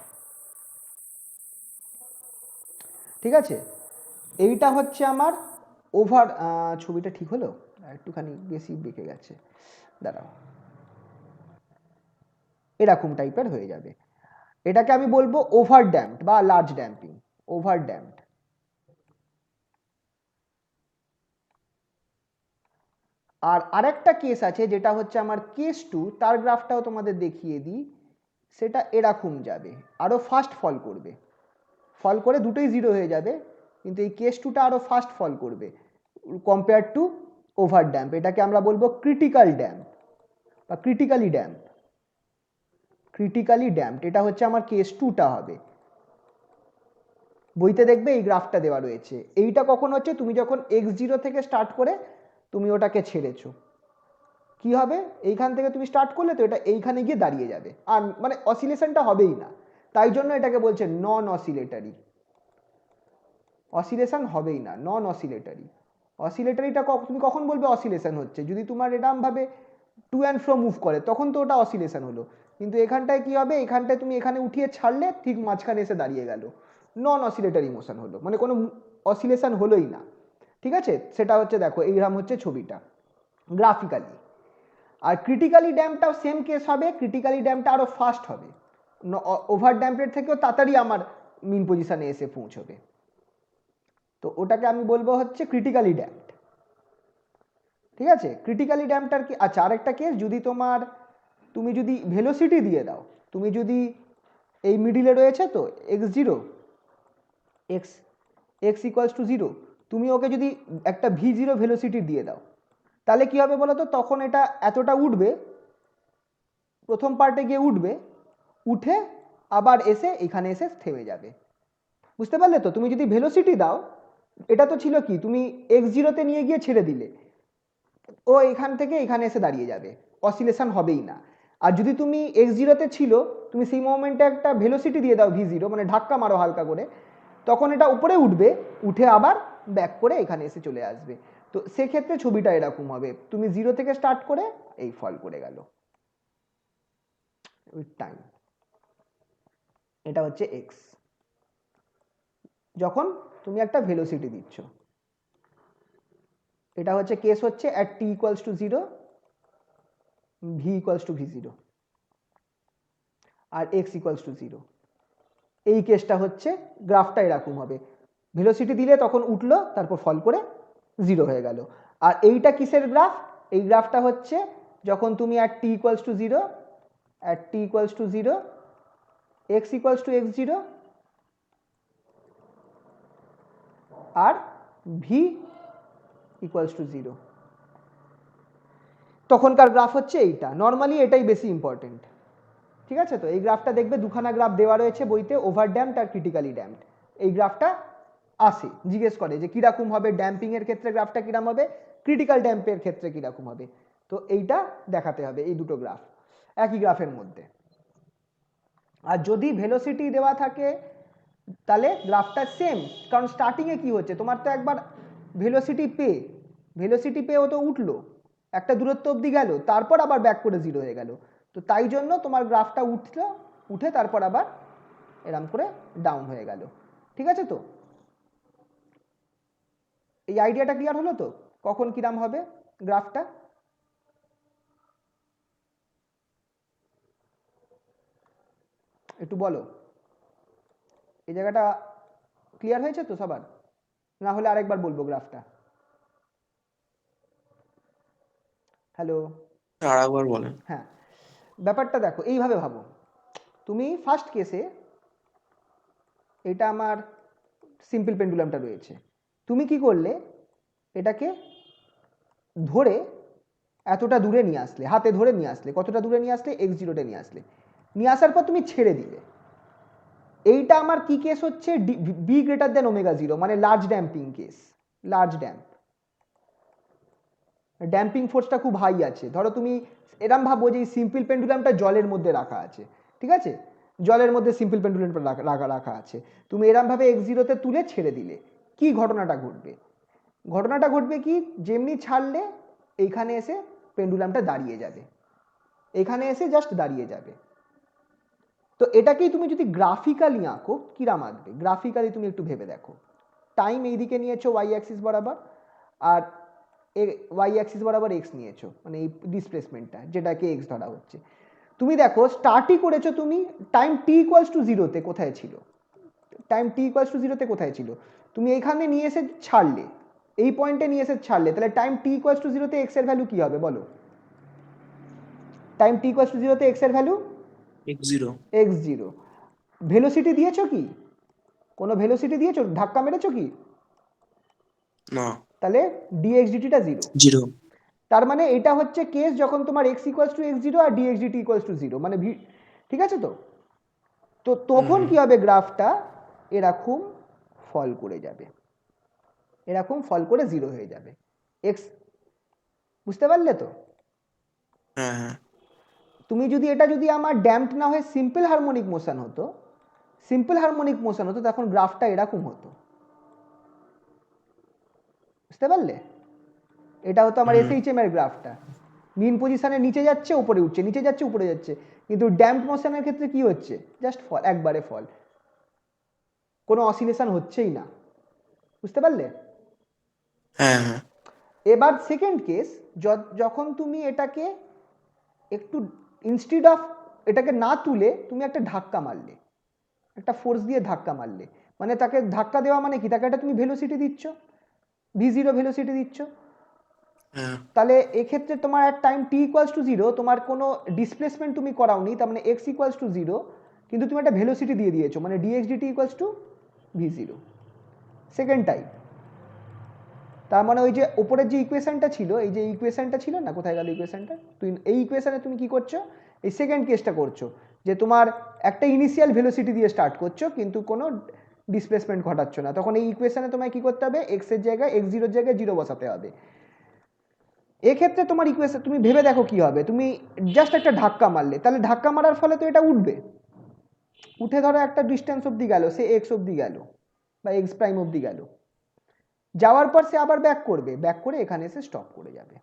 ঠিক আছে। এইটা হচ্ছে আমার ওভার, ছবিটা ঠিক হলো, একটুখানি বেশি বেঁকে গেছে, দাঁড়াও, এরকম টাইপের হয়ে যাবে। এটাকে আমি বলবো ওভার ড্যাম্পড বা লার্জ ড্যাম্পিং, ওভার ড্যাম্পড। আর আরেকটা কেস আছে যেটা হচ্ছে আমার কেস 2, তার গ্রাফটাও তোমাদের দেখিয়ে দিই, সেটা এরকম যাবে, আরো ফাস্ট ফল করবে, ফল করে দুটোই 0 হয়ে যাবে, কিন্তু এই কেস 2টা আরো ফাস্ট ফল করবে কম্পেয়ার টু ওভার ড্যাম্প। এটাকে আমরা বলবো ক্রিটিক্যাল ড্যাম্প বা ক্রিটিক্যালি ড্যাম্প, ক্রিটিক্যালি ড্যাম্প, এটা হচ্ছে আমার কেস 2টা হবে। বইতে দেখবে এই গ্রাফটা দেওয়া রয়েছে। এইটা কখন হচ্ছে, তুমি যখন x0 থেকে স্টার্ট করে তুমি ওটাকে ছেড়েছো, কি হবে, এইখান থেকে তুমি স্টার্ট করলে তো এটা এইখানে গিয়ে দাঁড়িয়ে যাবে, আর মানে অসিলেশনটা হবেই না, তাই জন্য এটাকে বলছে নন অসিলেটরি, অসিলেশন হবেই না, নন অসিলেটরি। অসিলেটরিটা তুমি কখন বলবে অসিলেশন হচ্ছে, যদি তোমার এরকম ভাবে টু অ্যান্ড ফ্রো মুভ করে তখন তো ওটা অসিলেশন হলো, কিন্তু এখানটায় কি হবে, এখানটায় তুমি এখানে উঠিয়ে ছাড়লে ঠিক মাঝখানে এসে দাঁড়িয়ে গেল, নন অসিলেটরি মোশন হলো, মানে কোনো অসিলেশন হলোই না, ঠিক আছে। সেটা হচ্ছে দেখো এইরকম হচ্ছে ছবিটা গ্রাফিক্যালি। আর ক্রিটিক্যালি ড্যাম্পটাও সেম কেস হবে, ক্রিটিক্যালি ড্যাম্পটা আরো ফাস্ট হবে, ওভার ড্যাম্পের থেকেও তাড়াতাড়ি আমার মিন পজিশনে এসে পৌঁছবে, তো ওটাকে আমি বলবো হচ্ছে ক্রিটিক্যালি ড্যাম্পড, ঠিক আছে। ক্রিটিক্যালি ড্যাম্পটার কি, আচ্ছা আরেকটা কেস, যদি তোমার তুমি যদি ভেলোসিটি দিয়ে দাও, তুমি যদি এই মিডিলে রয়েছে তো x0, x x equals to 0, তুমি ওকে যদি একটা v0 ভেলোসিটি দিয়ে দাও, তাহলে কি হবে বলো তো, তখন এটা এতটা উঠবে, প্রথম পার্টে গিয়ে উঠবে, উঠে আবার এসে এখানে এসে থেমে যাবে, বুঝতে পারলে তো। তুমি যদি ভেলোসিটি দাও, এটা তো ছিল কি, তুমি x0-তে নিয়ে গিয়ে ছেড়ে দিলে, ও এখান থেকে এখানে এসে দাঁড়িয়ে যাবে, অসিলেশন হবেই না। আর যদি তুমি x0-তে ছিল, তুমি সেই মোমেন্টে একটা ভেলোসিটি দিয়ে দাও v0, মানে ধাক্কা মারো হালকা করে, তখন এটা উপরে উঠবে, উঠে আবার ব্যাক করে এখানে এসে চলে আসবে। তো সেক্ষেত্রে ছবিটা এরকম হবে, তুমি 0 থেকে স্টার্ট করে এই ফল করে গেল উইথ টাইম। এটা হচ্ছে x, যখন তুমি একটা ভেলোসিটি দিচ্ছ। এটা হচ্ছে কেস হচ্ছে at t equals to 0, v equals to v0 R x equals to 0। এই কেসটা হচ্ছে গ্রাফটা এরকম হবে, ভেলোসিটি দিলে তখন উঠলো, তারপর ফল করে 0 হয়ে গেল। আর এইটা কিসের গ্রাফ, এই গ্রাফটা হচ্ছে যখন তুমি at t equals to 0, at t equals to 0, x equals to x0 R v equals to 0, তখনকার গ্রাফ হচ্ছে এইটা। নর্মালি এটাই বেশি ইম্পর্টেন্ট, ঠিক আছে। তো এই গ্রাফটা দেখবে দুখানা গ্রাফ দেওয়া রয়েছে বইতে, ওভার ড্যাম্পড আর ক্রিটিক্যালি ড্যাম্পড। এই গ্রাফটা আসে, জিজ্ঞেস করে যে কিরকম হবে ড্যাম্পিং এর ক্ষেত্রে গ্রাফটা কিরকম হবে, ক্রিটিক্যাল ড্যাম্পের ক্ষেত্রে কিরকম হবে, তো এইটা দেখাতে হবে এই দুটো গ্রাফ একই গ্রাফের মধ্যে। আর যদি ভেলোসিটি দেওয়া থাকে তাহলে গ্রাফটা সেম, কারণ স্টার্টিংয়ে কি হচ্ছে, তোমার তো একবার ভেলোসিটি পেয়ে ও তো উঠলো, একটা দূরত্ব অবধি গেল, তারপর আবার ব্যাক করে 0 হয়ে গেল, তো তাই জন্য তোমার গ্রাফটা উঠলো, উঠে তারপর আবার এরম করে ডাউন হয়ে গেল, ঠিক আছে। তো এই আইডিয়াটা ক্লিয়ার হলো তো, কখন কিরাম হবে গ্রাফটা। একটু বলো, এই জায়গাটা ক্লিয়ার হয়েছে তো সবার, না হলে আরেকবার বলবো গ্রাফটা। হ্যালো, আর একবার বলেন। হ্যাঁ, ব্যাপারটা দেখো এইভাবে ভাবো। তুমি ফার্স্ট কেসে এটা আমার সিম্পল পেন্ডুলামটা রয়েছে, তুমি কি করলে এটাকে ধরে এতটা দূরে নিয়ে আসলে, হাতে ধরে নিয়ে আসলে, কতটা দূরে নিয়ে আসলে, x0-তে নিয়ে আসলে, নিয়ে আসার পর তুমি ছেড়ে দিলে। এইটা আমার কি কেস হচ্ছে, বি গ্রেটার দেন ω0, মানে large damping case. Large damping ফোর্সটা খুব হাই আছে। ধরো তুমি এরম ভাবো যে এই সিম্পল পেন্ডুলামটা জলের মধ্যে রাখা আছে, ঠিক আছে, জলের মধ্যে সিম্পল পেন্ডুলামটা রাখা আছে, তুমি এরমভাবে x0-তে তুলে ছেড়ে দিলে, কি ঘটনাটা ঘটবে? ঘটনাটা ঘটবে কি, যেমনি ছাড়লে এইখানে এসে পেন্ডুলামটা দাঁড়িয়ে যাবে, এখানে এসে জাস্ট দাঁড়িয়ে যাবে। তো এটাকেই তুমি যদি গ্রাফিক্যালি আঁকো, কিরাম আঁকবে? গ্রাফিক্যালি তুমি একটু ভেবে দেখো। টাইম এইদিকে নিয়েছো ওয়াই অ্যাক্সিস বরাবর, আর ওয়াই অ্যাক্সিস বরাবর এক্স নিয়েছো, মানে এই ডিসপ্লেসমেন্টটা যেটাকে এক্স ধরা হচ্ছে। তুমি দেখো স্টার্টই করেছো তুমি টাইম টি ইকুয়ালস টু জিরোতে, কোথায় ছিল? টাইম টি ইকুয়ালস টু জিরোতে কোথায় ছিল? তুমি এইখানে নিয়ে এসে ছাড়লে, এই পয়েন্টে নিয়ে এসে ছাড়লে, তাহলে টাইম টি ইকুয়ালস টু জিরোতে এক্স এর ভ্যালু কি হবে বলো? টাইম টি ইকুয়ালস টু জিরোতে এক্স এর ভ্যালু x0। x0। ভেলোসিটি দিয়েছো কি? কোনো ভেলোসিটি দিয়েছো, ধাক্কা মেরেছো কি? না, তাহলে dx dt-টা 0। 0। তার মানে এটা হচ্ছে কেস যখন তোমার x ইকুয়ালস টু x0 আর dx dt ইকুয়ালস টু 0, মানে ঠিক আছে তো? তো তখন কি হবে, গ্রাফটা এরকম ফল করে যাবে, এরকম ফল করে 0 হয়ে যাবে। x, বুঝতে পারলে তো? হ্যাঁ হ্যাঁ। তুমি যদি এটা যদি আমার ড্যাম্পড না হয়ে সিম্পল হারমোনিক মোশন হতো, সিম্পল হারমোনিক মোশন হতো, তখন গ্রাফটা এরকম হতো, বুঝতে পারলে? এটা হতো আমার SHM এর গ্রাফটা, মিন পজিশনে নিচে যাচ্ছে উপরে উঠছে, নিচে যাচ্ছে উপরে যাচ্ছে। কিন্তু ড্যাম্প মোশনের ক্ষেত্রে কি হচ্ছে, জাস্ট ফল, একবারে ফল, কোনো অসিলেশন হচ্ছেই না, বুঝতে পারলে? হ্যাঁ হ্যাঁ। এবার সেকেন্ড কেস, যখন তুমি এটাকে একটু ইনস্টিড অফ এটাকে না তুলে তুমি একটা ধাক্কা মারলে, একটা ফোর্স দিয়ে ধাক্কা মারলে, মানে তাকে ধাক্কা দেওয়া মানে কি, তাকে একটা তুমি ভেলোসিটি দিচ্ছ, v0 ভেলোসিটি দিচ্ছ। হ্যাঁ তাহলে এক্ষেত্রে তোমার এক টাইম টি ইকুয়ালস টু 0, তোমার কোনো ডিসপ্লেসমেন্ট তুমি করাওনি, তার মানে এক্স ইকুয়ালস টু 0, কিন্তু তুমি একটা ভেলোসিটি দিয়ে দিয়েছো, মানে dx dt equals to v0। Second time, তার মানে ওই যে উপরের যে ইকুয়েশনটা ছিল, এই যে ইকুয়েশনটা ছিল না, কোথায় গেল ইকুয়েশনটা, তুই এই ইকুয়েশনে তুমি কি করছো, এই সেকেন্ড কেসটা করছো, যে তোমার একটা ইনিশিয়াল ভেলোসিটি দিয়ে স্টার্ট করছো কিন্তু কোনো ডিসপ্লেসমেন্ট ঘটাচ্ছ না, তখন এই ইকুয়েশনে তোমায় কি করতে হবে, এক্স এর জায়গায়, x0 এর জায়গায় 0 বসাতে হবে। এক্ষেত্রে তোমার ইকুয়েশন তুমি ভেবে দেখো কি হবে, তুমি জাস্ট একটা ধাক্কা মারলে, তাহলে ধাক্কা মারার ফলে তো এটা উঠবে, উঠে ধরো একটা ডিস্টেন্স অবধি গেল, সে এক্স অবধি গেল বা এক্স প্রাইম অবধি গেল, যাওয়ার পর সে আবার ব্যাক করবে, ব্যাক করে এখানে এসে স্টপ করে যাবে।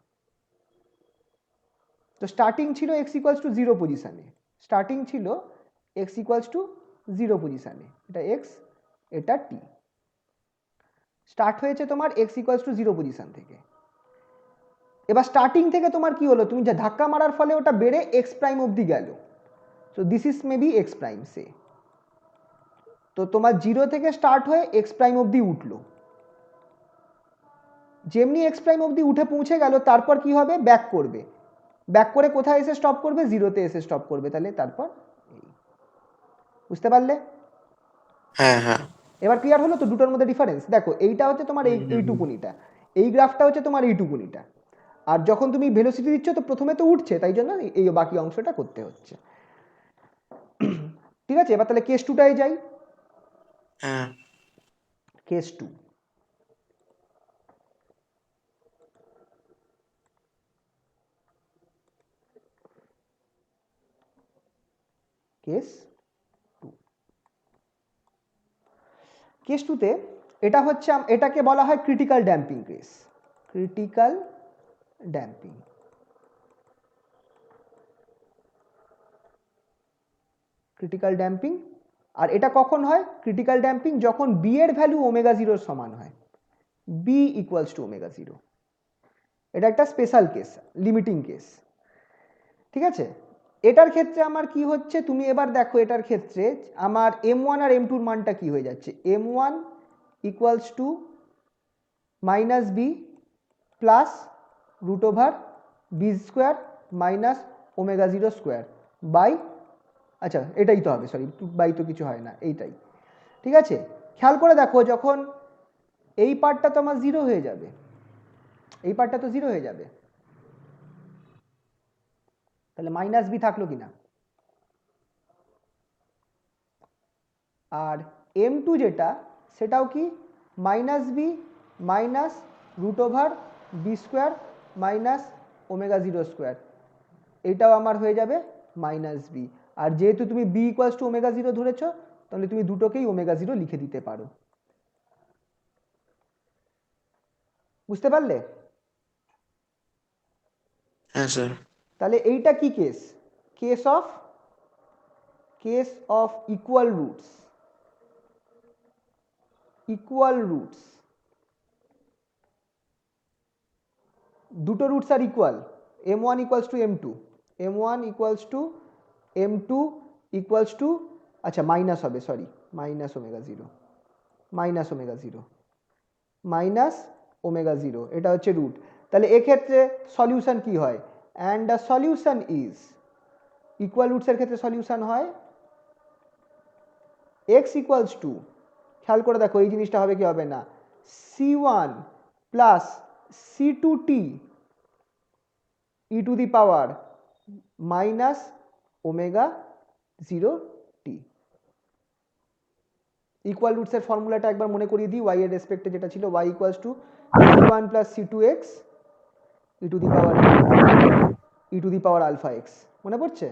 তো স্টার্টিং ছিল এক্স ইকুয়ালস টু 0 পজিশনে, স্টার্টিং ছিল এক্স ইকুয়ালস টু 0 পজিশনে, এটা এক্স, এটা টি, স্টার্ট হয়েছে তোমার এক্স ইকুয়ালস টু 0 পজিশন থেকে। এবার স্টার্টিং থেকে তোমার কি হলো, তুমি যে ধাক্কা মারার ফলে ওটা বেড়ে এক্স প্রাইম অবধি গেল, so this is maybe x prime say. তো তোমার 0 থেকে স্টার্ট হয়ে এক্স প্রাইম অবধি উঠলো, যেমনি এক্স প্রাইম অবধি উঠে পৌঁছে গেল, তারপর কি হবে, ব্যাক করবে, ব্যাক করে কোথায় এসে স্টপ করবে, 0-তে এসে স্টপ করবে। তাহলে তারপর বুঝতে পারলে? হ্যাঁ হ্যাঁ। এবার ক্লিয়ার হলো তো দুটোর মধ্যে ডিফারেন্স? দেখো এইটা হচ্ছে তোমার এইটুকুনিটা, এই গ্রাফটা হচ্ছে তোমার এইটুকুনিটা, আর যখন তুমি ভেলোসিটি দিচ্ছ তো প্রথমে তো উঠছে, তাই জন্য এই বাকি অংশটা করতে হচ্ছে। ঠিক আছে, এবার তাহলে কেস টুটায় যাই। হ্যাঁ। Case two, case two, case টুতে এটা হচ্ছে এটাকে বলা হয় critical damping case, critical damping. Critical damping, আর এটা কখন হয় ক্রিটিক্যাল ড্যাম্পিং, যখন বি এর ভ্যালু ω0 সমান হয়, বি ইকুয়ালস টু ω0। এটা একটা স্পেশাল কেস, লিমিটিং কেস, ঠিক আছে? এটার ক্ষেত্রে আমার কি হচ্ছে, তুমি এবার দেখো এটার ক্ষেত্রে আমার m1 আর m2 এর মানটা কি হয়ে যাচ্ছে, m1 equals to minus B plus √/m2, B square minus omega zero square by, আচ্ছা এটাই তো হবে, সরি বাই তো কিছু হয় না, এইটাই ঠিক আছে। খেয়াল করে দেখো যখন এই পার্টটা তো আমার জিরো হয়ে যাবে, এই পার্টটা তো জিরো হয়ে যাবে, তাহলে মাইনাস বি থাকলো কিনা। আর এম টু যেটা সেটাও কি minus B minus root over B square minus omega zero square, এইটাও আমার হয়ে যাবে মাইনাস বি। আর যেহেতু তুমি b equals to omega zero ধরেছো, তাহলে তুমি দুটোকেই ওমেগা জিরো লিখে দিতে পারো। বুঝতে পারলে? হ্যাঁ স্যার। তাহলে এইটা কি case? Case of equal roots, equal roots, দুটো রুটস আর equal, m one equals to M two, m one equals to M two equals to, আচ্ছা মাইনাস হবে, sorry minus omega zero, minus omega zero, minus omega zero, এটা হচ্ছে root. তাহলে এক্ষেত্রে solution কি হয়? And the solution is, equal রুটসের ক্ষেত্রে সলিউশন হয় এক্স ইকুয়ালস টু, খেয়াল করে দেখো এই জিনিসটা হবে কি হবে না, c one plus C two T E to the power minus omega zero t. Equal রুটসের ফর্মুলাটা একবার মনে করিয়ে দিই, ওয়াই এর রেসপেক্টে যেটা ছিল, Y equals to C one plus C two X E to the power alpha X, মনে পড়ছে?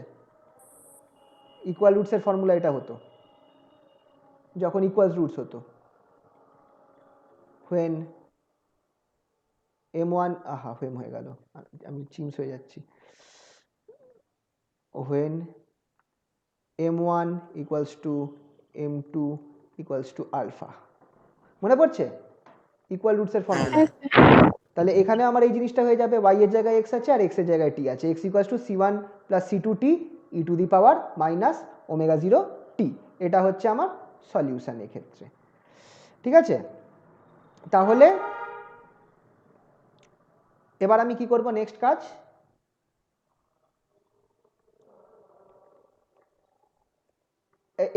ইকুয়াল রুটসের ফর্মুলা এটা হতো যখন ইকুয়াল রুটস হতো, হোয়েন এম ওয়ান, আহা হোয়েম হয়ে গেল, আমি চিমস হয়ে যাচ্ছি, when M one equals to M two equals to alpha, মনে পড়ছে ইকুয়াল রুটসের ফর্মুলা? তাহলে এখানে আমার এই জিনিসটা হয়ে যাবে, ওয়াই এর জায়গায় এক্স আছে আর এক্স এর জায়গায় টি আছে, X equals to C one plus C two T E to the power minus omega zero T, এটা হচ্ছে আমার সলিউশন এক্ষেত্রে, ঠিক আছে। তাহলে এবার আমি কি করব, নেক্সট কাজ,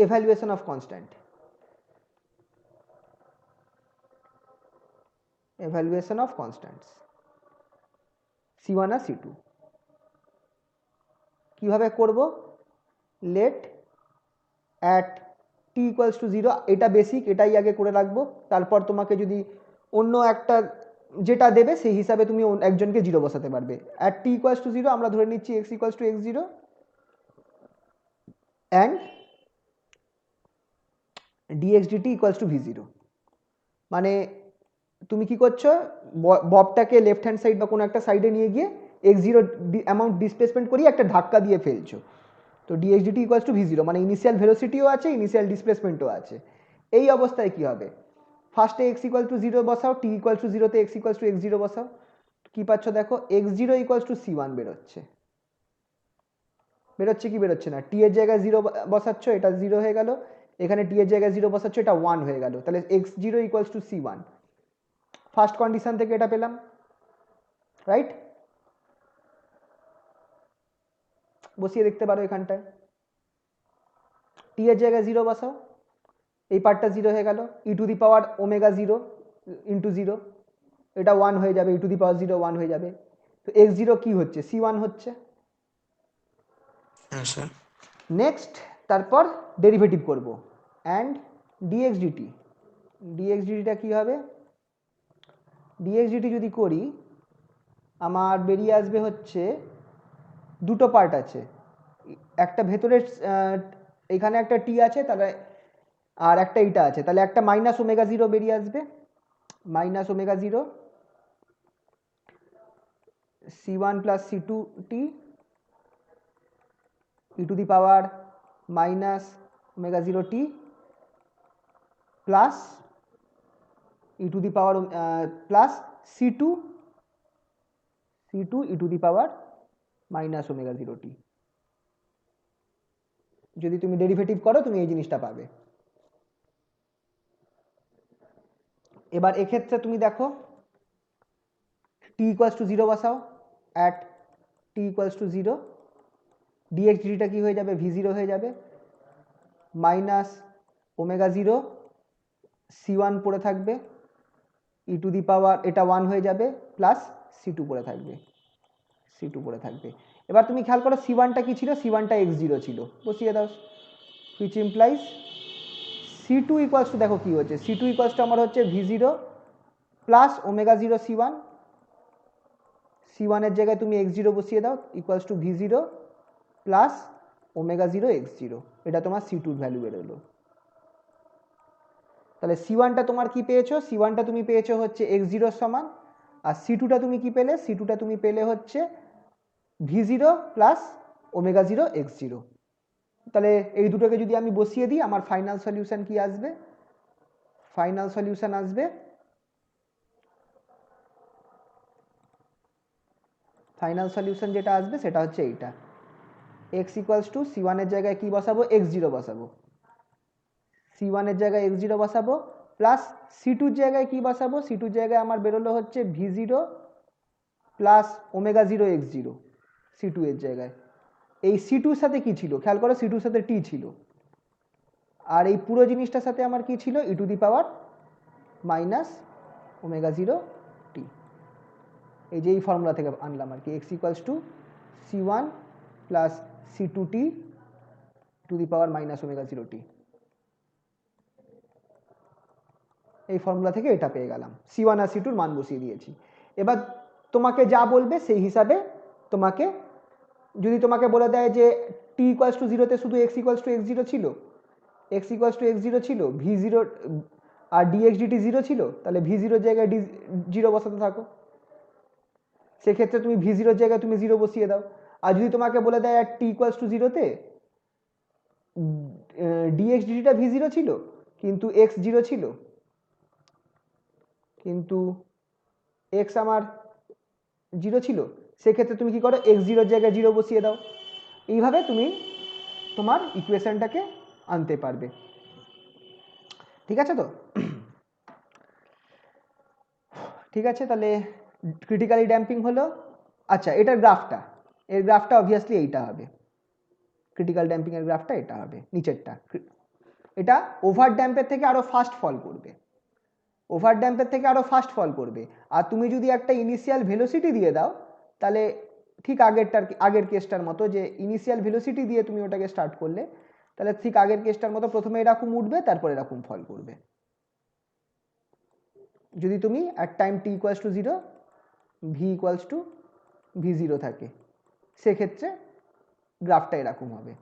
evaluation of constant, evaluation of constants c1 আর c2 কিভাবে করব, let at t equals to 0, এটা বেসিক, এটাই আগে করে রাখবো, তারপর তোমাকে যদি অন্য একটা যেটা দেবে সেই হিসাবে তুমি একজনকে জিরো বসাতে পারবে। at t equals to 0 আমরা ধরে নিচ্ছি x equals to x0 and dx dt equals to v0, মানে তুমি কি করছো, ববটাকে লেফট হ্যান্ড সাইড বা কোনো একটা সাইডে নিয়ে গিয়ে এক্স জিরো অ্যামাউন্ট ডিসপ্লেসমেন্ট করিয়ে একটা ধাক্কা দিয়ে ফেলছো, তো DX DT equals to V zero, মানে ইনিশিয়াল ভেলোসিটিও আছে, ইনিশিয়াল ডিসপ্লেসমেন্টও আছে। এই অবস্থায় কি হবে, ফার্স্টে এক্স ইকুয়াল টু জিরো বসাও, টি ইকুয়াল টু জিরোতে X equal to X zero বসাও, কি পাচ্ছ দেখো, X zero equals to C one বেরোচ্ছে, বেরোচ্ছে কি বেরোচ্ছে না, টি এর জায়গায় জিরো বসাচ্ছ, এটা জিরো হয়ে গেল, এখানে টি এর জায়গায় জিরো বসাচ্ছ, এটা ওয়ান হয়ে গেল, তাহলে X zero equals to C one, first condition থেকে এটা পেলাম, রাইট? বসিয়ে দেখতে পারো এখানটায়, টি এর জায়গায় জিরো বসাও, এই পার্টটা জিরো হয়ে গেল, e to the power omega zero into zero, এটা ওয়ান হয়ে যাবে, e to the power zero one হয়ে যাবে, তো এক্স জিরো কি হচ্ছে, সি ওয়ান হচ্ছে। হ্যাঁ স্যার। নেক্সট তারপর ডেরিভেটিভ করব, অ্যান্ড ডিএক্স ডিটি, ডিএক্স ডিটিটা কী হবে, ডিএক্স ডিটি যদি করি আমার বেরিয়ে আসবে হচ্ছে, দুটো পার্ট আছে, একটা ভেতরের এখানে একটা টি আছে, তাহলে আর একটা এইটা আছে, তাহলে একটা মাইনাস ওমেগা জিরো বেরিয়ে আসবে, minus omega zero C one plus C two T E to the power minus omega zero T plus E to the power plus C two E to the power minus omega zero T, যদি তুমি derivative করো তুমি এই জিনিসটা পাবে। এবার এক্ষেত্রে তুমি দেখো টি ইকুয়ালস টু জিরো বসাও, at T equals to 0, dx ডিটিটা কী হয়ে যাবে, v0 হয়ে যাবে, মাইনাস ওমেগা 0 c1 পড়ে থাকবে, ই টু দি পাওয়ার এটা 1 হয়ে যাবে, প্লাস c2 পড়ে থাকবে, c2 পড়ে থাকবে। এবার তুমি খেয়াল করো c1টা কি ছিল, c1টা x0 ছিল, বসিয়ে দাও, which implies c2 equals to, দেখো কি হচ্ছে, c2 ইকুয়ালস টু আমার হচ্ছে v0 plus omega 0 c1, c1 এর জায়গায় তুমি x0 বসিয়ে দাও, equals to v0 plus omega 0 x0, এটা তোমার c2 ভ্যালু বেরোলো। তাহলে c1টা তোমার কি পেয়েছো, c1টা তুমি পেয়েছো হচ্ছে x0 সমান, আর c2টা তুমি কি পেলে, c2টা তুমি পেলে হচ্ছে v0 প্লাস ওমেগা 0 x0। তাহলে এই দুটোকে যদি আমি বসিয়ে দিই, আমার ফাইনাল সলিউশন কি আসবে, ফাইনাল সলিউশন আসবে, ফাইনাল সলিউশন যেটা আসবে সেটা হচ্ছে এইটা, x ইকুয়ালস টু c1 এর জায়গায় কি বসাবো, x0 বসাবো, c1 এর জায়গায় x0 বসাবো, প্লাস c2 জায়গায় কি বসাবো, c2 জায়গায় আমার বেরোলো হচ্ছে v0 plus omega 0 x0, c2 এর জায়গায়। এই c2 এর সাথে কি ছিল, খেয়াল করো c2 এর সাথে t ছিল, আর এই পুরো জিনিসটার সাথে আমার কি ছিল, e to the power minus omega 0 t. এই যে এই ফর্মুলা থেকে আনলাম আর কি, এক্স ইকুয়ালস টু c1 প্লাস c2t to the power minus omega 0 t. এই ফর্মুলা থেকে এটা পেয়ে গেলাম, c1 আর c2 এর মান বসিয়ে দিয়েছি। এবার তোমাকে যা বলবে সেই হিসাবে তোমাকে, যদি তোমাকে বলে দেয় যে t ইকুয়ালস টু 0 তে শুধু x ইকুয়ালস টু x0 ছিল, x ইকুয়ালস টু x0 ছিল, v0 আর dx dt 0 ছিল, তাহলে v0 এর জায়গায় d0 বসাতে থাকো, সেক্ষেত্রে তুমি v0 এর জায়গায় তুমি 0 বসিয়ে দাও। আর যদি তোমাকে বলে দেয় t ইকুয়ালস টু 0 তে dx dtটা v0 ছিল কিন্তু x 0 ছিল, কিন্তু x আমার 0 ছিল, সেক্ষেত্রে তুমি কি করো, x0 এর জায়গায় 0 বসিয়ে দাও। এইভাবে তুমি তোমার ইকুয়েশনটাকে আনতে পারবে, ঠিক আছে তো? ঠিক আছে, তাহলে ক্রিটিক্যালি ড্যাম্পিং হলো, আচ্ছা এটার গ্রাফটা, এর গ্রাফটা অবভিয়াসলি এইটা হবে, ক্রিটিক্যাল ড্যাম্পিং এর গ্রাফটা এটা হবে নিচেরটা, এটা ওভার ড্যাম্পের থেকে আরো ফাস্ট ফল করবে, ওভার ড্যাম্পের থেকে আরো ফাস্ট ফল করবে। আর তুমি যদি একটা ইনিশিয়াল ভেলোসিটি দিয়ে দাও, তাহলে ঠিক আগের কেসটার মতো, যে ইনিশিয়াল ভেলোসিটি দিয়ে তুমি ওটাকে স্টার্ট করলে, তাহলে ঠিক আগের কেসটার মতো প্রথমে এরকম উঠবে, তারপর এরকম ফল করবে। যদি তুমি at time t equals to 0 v equals to v0 থাকে, সেক্ষেত্রে গ্রাফটা এরকম হবে,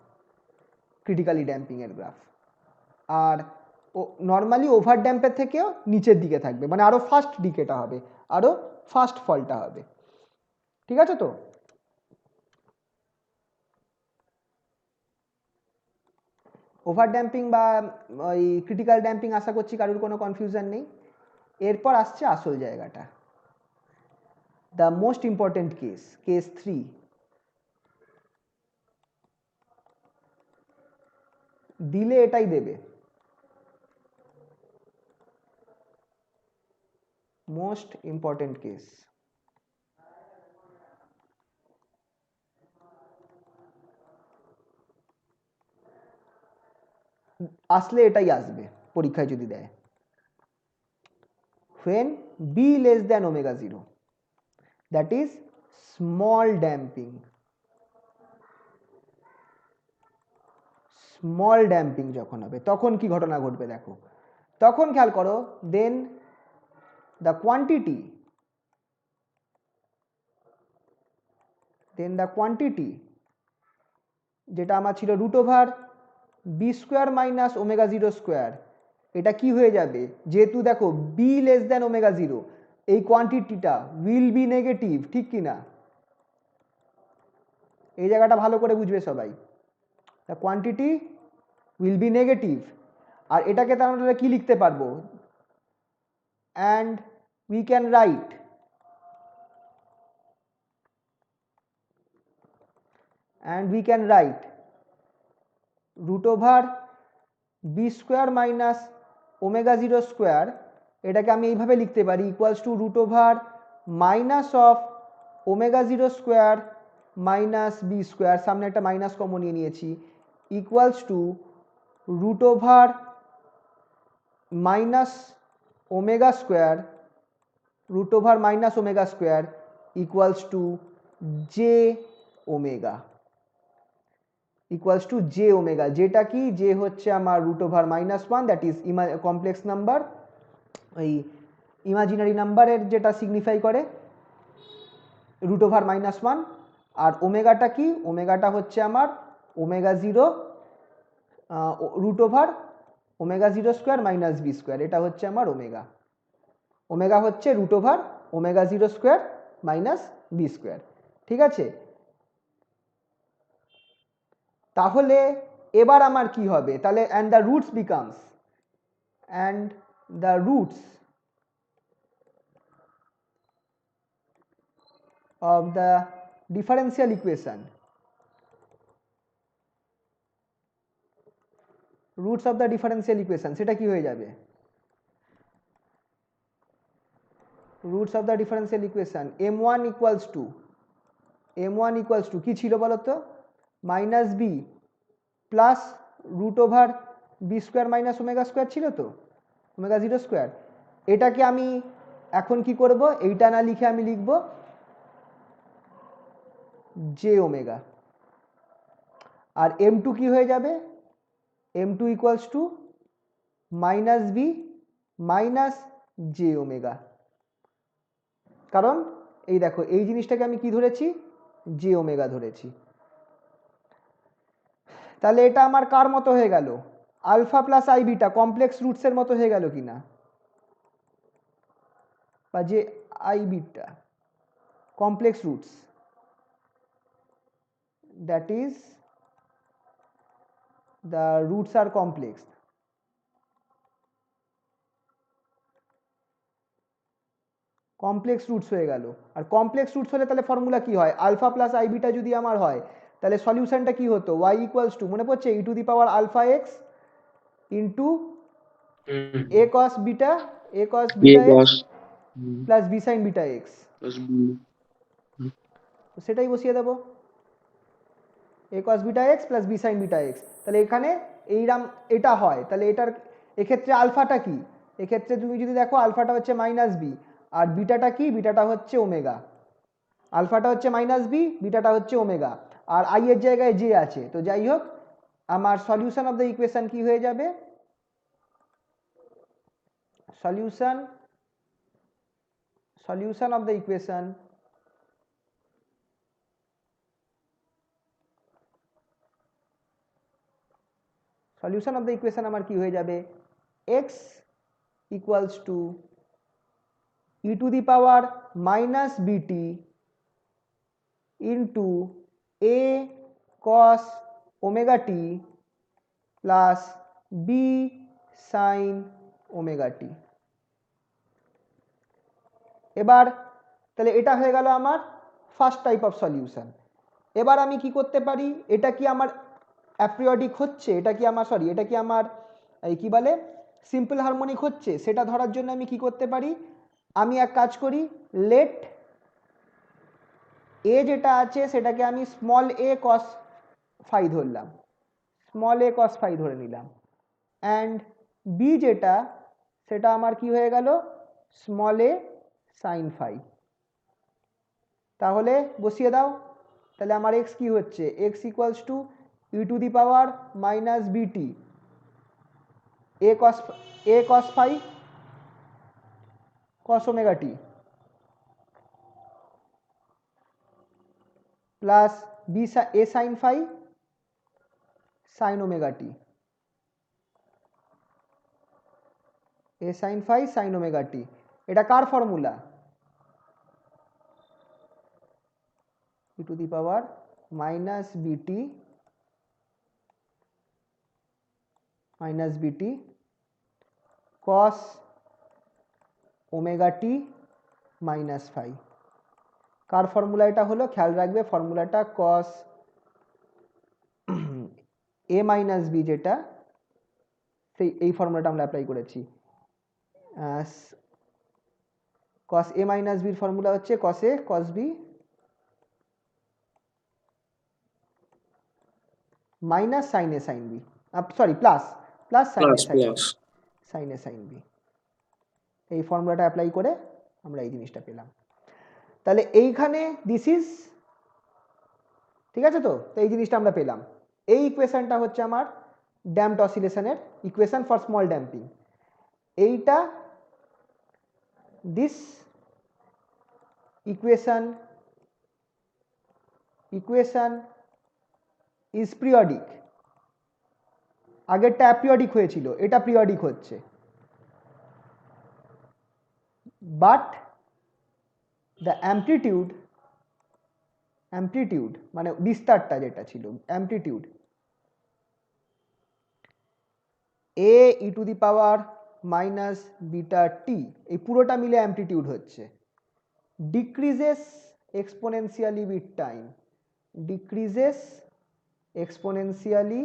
ক্রিটিক্যালি ড্যাম্পিং এর গ্রাফ। আর নর্মালি ওভার ড্যাম্পের থেকেও নিচের দিকে থাকবে, মানে আরো ফাস্ট ডিকেটা হবে, আরো ফাস্ট ফলটা হবে, ঠিক আছে তো? ওভার ড্যাম্পিং বা ওই ক্রিটিক্যাল ড্যাম্পিং আশা করছি কারোর কোনো কনফিউশন নেই। এরপর আসছে আসল জায়গাটা, the most important case, case 3। দিলে এটাই দেবে, মোস্ট ইম্পর্টেন্ট কেস। আসলে এটাই আসবে পরীক্ষায় যদি দেয়, when b less than omega 0, that is small damping, small damping যখন হবে তখন কি ঘটনা ঘটবে দেখো, তখন খেয়াল করো, দেন দ্য কোয়ান্টিটি যেটা আমার ছিল root over B square minus omega 0 square, এটা কি হয়ে যাবে, যেহেতু দেখো বি লেস দ্যান ওমেগা 0, এই কোয়ান্টিটিটা উইল বি নেগেটিভ, ঠিক কি না? এই জায়গাটা ভালো করে বুঝবে সবাই, the quantity will be negative. আর এটাকে তার আমরা কি লিখতে পারবো, and we can write root over B square minus omega 0 square, এটাকে আমি এইভাবে লিখতে পারি, equals to root over minus of omega 0 square minus B square, সামনে একটা মাইনাস কমন নিয়ে নিয়েছি, equals to root over minus omega square, root over minus omega square equals to j omega, equals to j omega, যেটা কি যে হচ্ছে আমার root over minus one, that is complex number, ওই ইমাজিনারি নাম্বারের যেটা সিগনিফাই করে রুট ওভার মাইনাস ওয়ান। আর ওমেগাটা কি, ওমেগাটা হচ্ছে আমার omega zero root over omega zero square minus B square, এটা হচ্ছে আমার ওমেগা। ওমেগা হচ্ছে root over omega zero square minus B square, ঠিক আছে। তাহলে এবার আমার কি হবে, তাহলে and the roots becomes, and the roots of the differential equation, roots of the differential equation সেটা কি হয়ে যাবে, roots of the differential equation m1 equals to কি ছিল বলো তো, minus B plus root over B square minus omega square ছিল তো, ওমেগা জিরো স্কোয়ার। এটাকে আমি এখন কি করব, এইটা না লিখে আমি লিখব জে ওমেগা, আর এম টু কি হয়ে যাবে, M two equals to minus B minus J omega. কারণ এই দেখো এই জিনিসটাকে আমি কি ধরেছি, জে ওমেগা ধরেছি। তাহলে এটা আমার কার মতো হয়ে গেল, alpha plus i beta complex রুটসের মতো হয়ে গেল কিনা, বা যে i beta complex roots, that is the roots are complex, complex roots হয়ে গেল। আর কমপ্লেক্স রুটস হলে তাহলে ফর্মুলা কি হয়, আলফা প্লাস আই বিটা যদি আমার হয় তাহলে সলিউশনটা কি হতো, ওয়াই ইকুয়ালস টু, মনে পড়ছে, e to the power alpha x into a cos beta x plus b sine beta x, সেটাই বসিয়ে দেবো, a cos beta x plus b sine beta x. তাহলে এখানে এইরাম এটা হয়, তাহলে এটার এক্ষেত্রে আলফাটা কি, এক্ষেত্রে তুমি যদি দেখো আলফাটা হচ্ছে মাইনাস বি, আর বিটাটা কি, বিটাটা হচ্ছে ওমেগা, আলফাটা হচ্ছে মাইনাস বি, বিটাটা হচ্ছে ওমেগা, আর আই এর জায়গায় জে আছে। তো যাই হোক আমার সলিউশন অফ দ্য ইকুয়েশন কি হয়ে যাবে, সলিউশন অফ দ্য ইকুয়েশন আমার কি হয়ে যাবে, x equals to E to the power minus বিটি into a cos omega t plus b sign omega টি। এবার তাহলে এটা হয়ে গেল আমার ফার্স্ট টাইপ অফ সলিউশন। এবার আমি কি করতে পারি, এটা কি আমার অ্যাপিরিয়ডিক হচ্ছে, এটা কি আমার এই কি বলে সিম্পল হারমোনিক হচ্ছে, সেটা ধরার জন্য আমি কি করতে পারি, আমি এক কাজ করি, লেট এ যেটা আছে সেটাকে আমি স্মল এ কস ফাই ধরলাম, স্মল এ কস ফাই ধরে নিলাম, অ্যান্ড বি যেটা সেটা আমার কি হয়ে গেল, স্মল এ সাইন ফাই। তাহলে বসিয়ে দাও, তাহলে আমার এক্স কি হচ্ছে, x equals to E to the power minus b t a cos phi cos omega t plus b a sine phi sine omega t, a sine phi sine omega t. এটা কার formula, e to the power minus b t cos omega t minus phi. কার formula এটা হলো, খেয়াল রাখবে ফর্মুলাটা কস এ minus B, যেটা সেই এই ফর্মুলাটা আমরা অ্যাপ্লাই করেছি। কস এ মাইনাস বির ফর্মুলা হচ্ছে cos a cos b minus sine a sine b, sorry plus plus sine a plus sine b, plus sine a sine b. এই ফর্মুলাটা অ্যাপ্লাই করে আমরা এই জিনিসটা পেলাম। তাহলে এইখানে দিস ইজ, ঠিক আছে তো, তো এই জিনিসটা আমরা পেলাম। এই ইকুয়েশনটা হচ্ছে আমার ড্যাম্পড অসিলেশনের ইকুয়েশন ফর স্মল ড্যাম্পিং। এইটা দিস ইকুয়েশন ইজ পিরিয়ডিক। আগেরটা অ্যাপিরিয়ডিক হয়েছিল, এটা পিরিয়ডিক হচ্ছে, বাট দ্য অ্যামপ্লিটিউড মানে বিস্তারটা যেটা ছিল amplitude A e to the power minus beta টি, এই পুরোটা মিলে অ্যামপ্লিটিউড হচ্ছে, decreases exponentially with time, decreases exponentially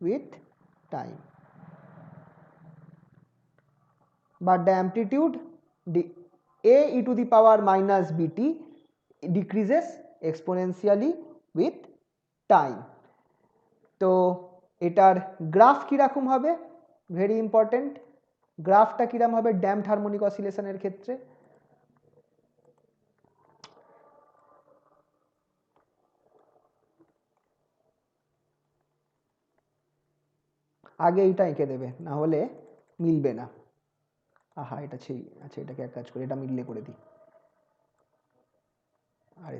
with time, but the amplitude a e to the power minus bt decreases exponentially with time. তো এটার graph কিরকম হবে, very important, গ্রাফটা কিরকম হবে ড্যাম্পড হারমোনিক অসিলেশনের ক্ষেত্রে। আগে এইটা এঁকে দেবে, না হলে মিলবে না। আহা এটা সেই, আচ্ছা এটাকে এক কাজ করি, এটা মিললে করে দিই। আর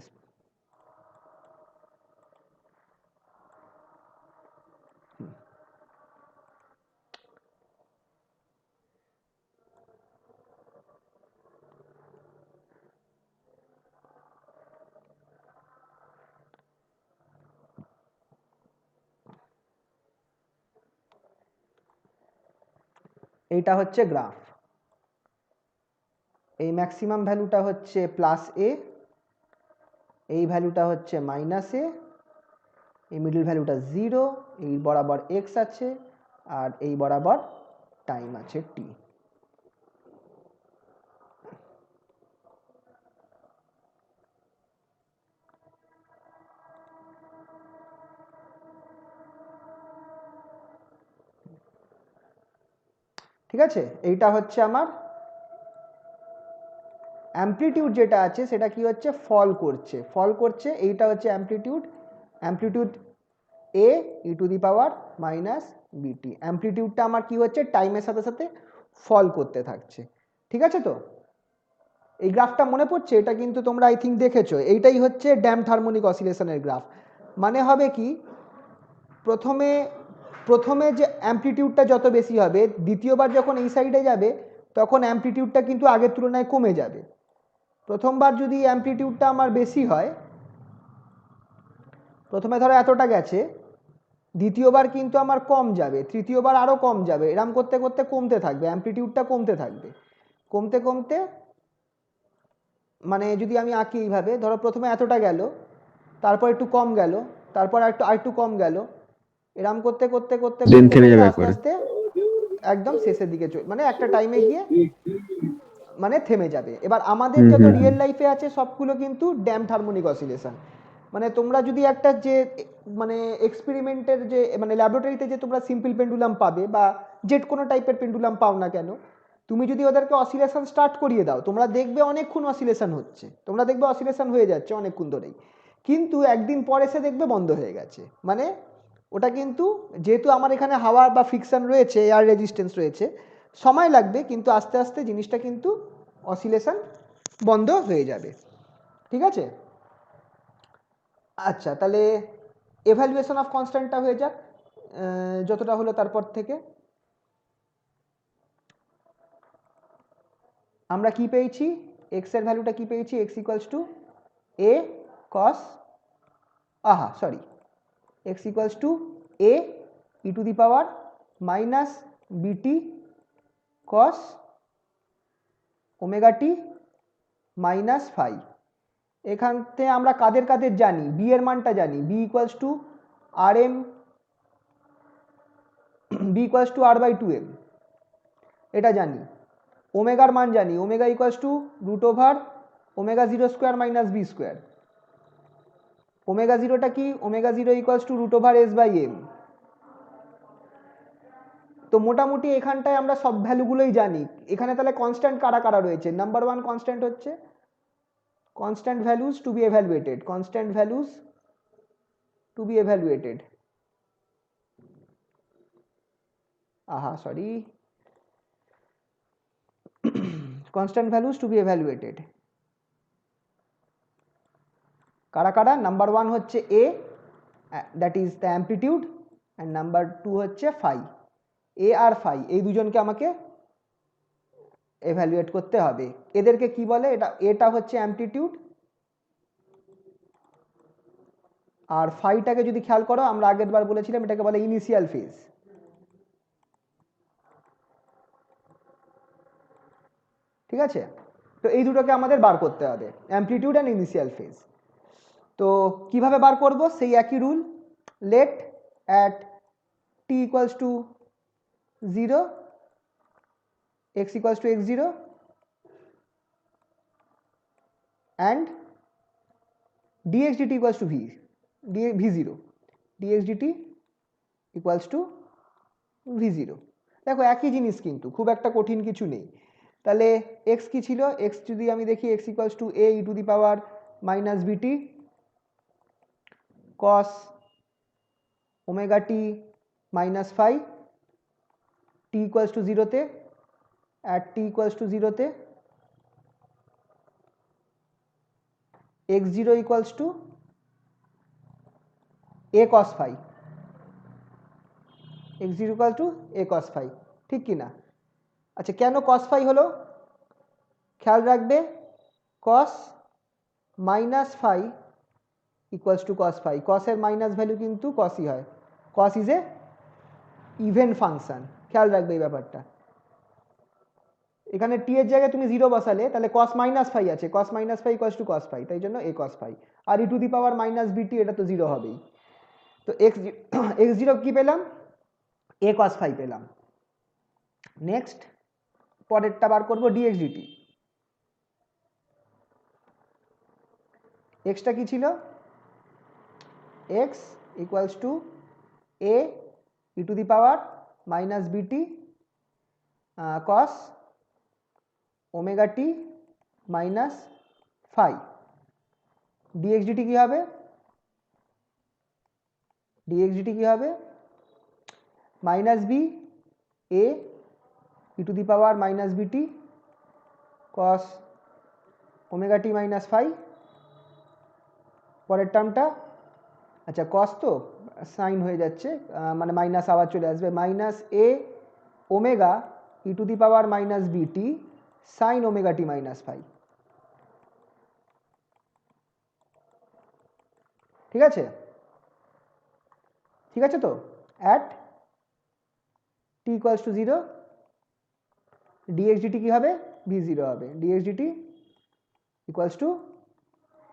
এইটা হচ্ছে গ্রাফ, এই ম্যাক্সিমাম ভ্যালুটা হচ্ছে প্লাস এ, এই ভ্যালুটা হচ্ছে মাইনাস এ, এই মিডল ভ্যালুটা 0, এই বরাবর এক্স আছে, আর এই বরাবর টাইম আছে টি। ঠিক আছে, এইটা হচ্ছে আমার অ্যামপ্লিটিউড, যেটা আছে সেটা কি হচ্ছে ফল করছে, এইটা হচ্ছে amplitude A e to the power minus বিটি, অ্যামপ্লিটিউডটা আমার কি হচ্ছে টাইমের সাথে সাথে ফল করতে থাকছে। ঠিক আছে তো, এই গ্রাফটা মনে পড়ছে, এটা কিন্তু তোমরা আই থিঙ্ক দেখেছো, এইটাই হচ্ছে ড্যাম্পড হারমোনিক অসিলেশনের গ্রাফ। মানে হবে কি, প্রথমে যে অ্যামপ্লিটিউডটা যত বেশি হবে, দ্বিতীয়বার যখন এই সাইডে যাবে তখন অ্যামপ্লিটিউডটা কিন্তু আগের তুলনায় কমে যাবে। প্রথমবার যদি অ্যামপ্লিটিউডটা আমার বেশি হয়, প্রথমে ধরো এতটা গেছে, দ্বিতীয়বার কিন্তু আমার কম যাবে, তৃতীয়বার আরও কম যাবে, এরম করতে করতে কমতে থাকবে, অ্যামপ্লিটিউডটা কমতে থাকবে, কমতে কমতে, মানে যদি আমি আঁকি এইভাবে, ধরো প্রথমে এতটা গেল, তারপর একটু কম গেল, তারপর আরেকটু কম গেল, এরম করতে করতে করতে দিন করতে থেমে করতে যাবে আস্তে একবারে। আস্তে একদম শেষের দিকে মানে একটা টাইমে গিয়ে মানে থেমে যাবে। এবার আমাদের যত রিয়েল লাইফে আছে সবগুলো কিন্তু ড্যাম্পড হারমোনিক অসিলেশন। মানে তোমরা যদি একটা যে মানে এক্সপেরিমেন্টের যে মানে ল্যাবরেটরিতে যে তোমরা সিম্পল পেন্ডুলাম পাবে বা যে কোনো টাইপের পেন্ডুলাম পাও না কেন, তুমি যদি ওদেরকে অসিলেশন স্টার্ট করিয়ে দাও, তোমরা দেখবে অনেকক্ষণ অসিলেশন হচ্ছে, তোমরা দেখবে অসিলেশন হয়ে যাচ্ছে অনেকক্ষণ ধরেই, কিন্তু একদিন পরে এসে দেখবে বন্ধ হয়ে গেছে। মানে ওটা কিন্তু যেহেতু আমার এখানে হাওয়া বা ফ্রিকশন রয়েছে, এয়ার রেজিস্ট্যান্স রয়েছে, সময় লাগবে, কিন্তু আস্তে আস্তে জিনিসটা কিন্তু অসিলেশন বন্ধ হয়ে যাবে। ঠিক আছে, আচ্ছা তাহলে এভালুয়েশন অফ কনস্ট্যান্টটা হয়ে যাক, যতটা হলো তারপর থেকে আমরা কি পেয়েছি, এক্স এর ভ্যালুটা কি পেয়েছি, x equals to a cos, x equals to a e to the power minus b t cos omega t minus phi. এখান থেকে আমরা কাদের জানি, বি এর মানটা জানি, b equals to R m, b equals to r by two m, এটা জানি। ওমেগার মান জানি, omega equals to root over omega zero square minus B square. Omega জিরোটা কি? Omega zero equals to root over S by M. তো মোটামুটি এখানটায় আমরা সব ভ্যালুগুলোই জানি। এখানে তাহলে কনস্ট্যান্ট কারা কারা রয়েছে? নাম্বার ওয়ান কনস্ট্যান্ট হচ্ছে constant values to be evaluated, constant values to be evaluated. Sorry, constant values to be evaluated. কারা কারা? নাম্বার ওয়ান হচ্ছে a, that is the amplitude, and number two হচ্ছে phi। a আর phi এই দুজনকে আমাকে evaluate করতে হবে। এদেরকে কি বলে? এটা হচ্ছে অ্যামপ্লিটিউড, আর ফাইটাকে যদি খেয়াল করো আমরা আগের বার বলেছিলাম এটাকে বলে ইনিশিয়াল ফেজ। ঠিক আছে, তো এই দুটোকে আমাদের বার করতে হবে, অ্যামপ্লিটিউড অ্যান্ড ইনিশিয়াল ফেজ। তো কিভাবে বার করব? সেই একই rule, let at T equals to 0 X equals to x0 and dx dt equals to v0, dx dt equals to v0। দেখো একই জিনিস, কিন্তু খুব একটা কঠিন কিছু নেই। তাহলে x কি ছিল? x যদি আমি দেখি x equals to a e to the power minus b t cos omega t minus phi t equals to 0-তে, অ্যাট টি ইকুয়ালস টু 0-তে x0 equals to a cos phi, x0 equal to a cos phi, ঠিক কি না? আচ্ছা, কেন cos phi হলো? খেয়াল রাখবে, cos minus phi equals to cos phi, cos এর মাইনাস ভ্যালু কিন্তু cosই হয়, cos is a even function, খেয়াল রাখবে এই ব্যাপারটা। এখানে টি এর জায়গায় তুমি 0 বসালে তাহলে cos মাইনাস phi আছে, cos minus phi equals to cos phi, তাই জন্য a cos phi, আর e to the power minus b t এটা তো 0 হবেই। তো x0 কি পেলাম? a cos phi পেলাম। নেক্সট পরেরটা বার করব, dx dt। এক্সটা কি ছিল? x equals to a e to the power minus b t cos omega t minus phi. dx dt কি হবে? dx dt কি হবে? Minus b a e to the power minus b t cos omega t minus phi. পরের টার্মটা, আচ্ছা cos তো sign হয়ে যাচ্ছে, মানে মাইনাস আবার চলে আসবে, minus A omega E to the power minus বিটি sign omega t minus phi. ঠিক আছে, ঠিক আছে তো, at T equals to 0 dx dt কি হবে? v0 হবে, dx dt equals to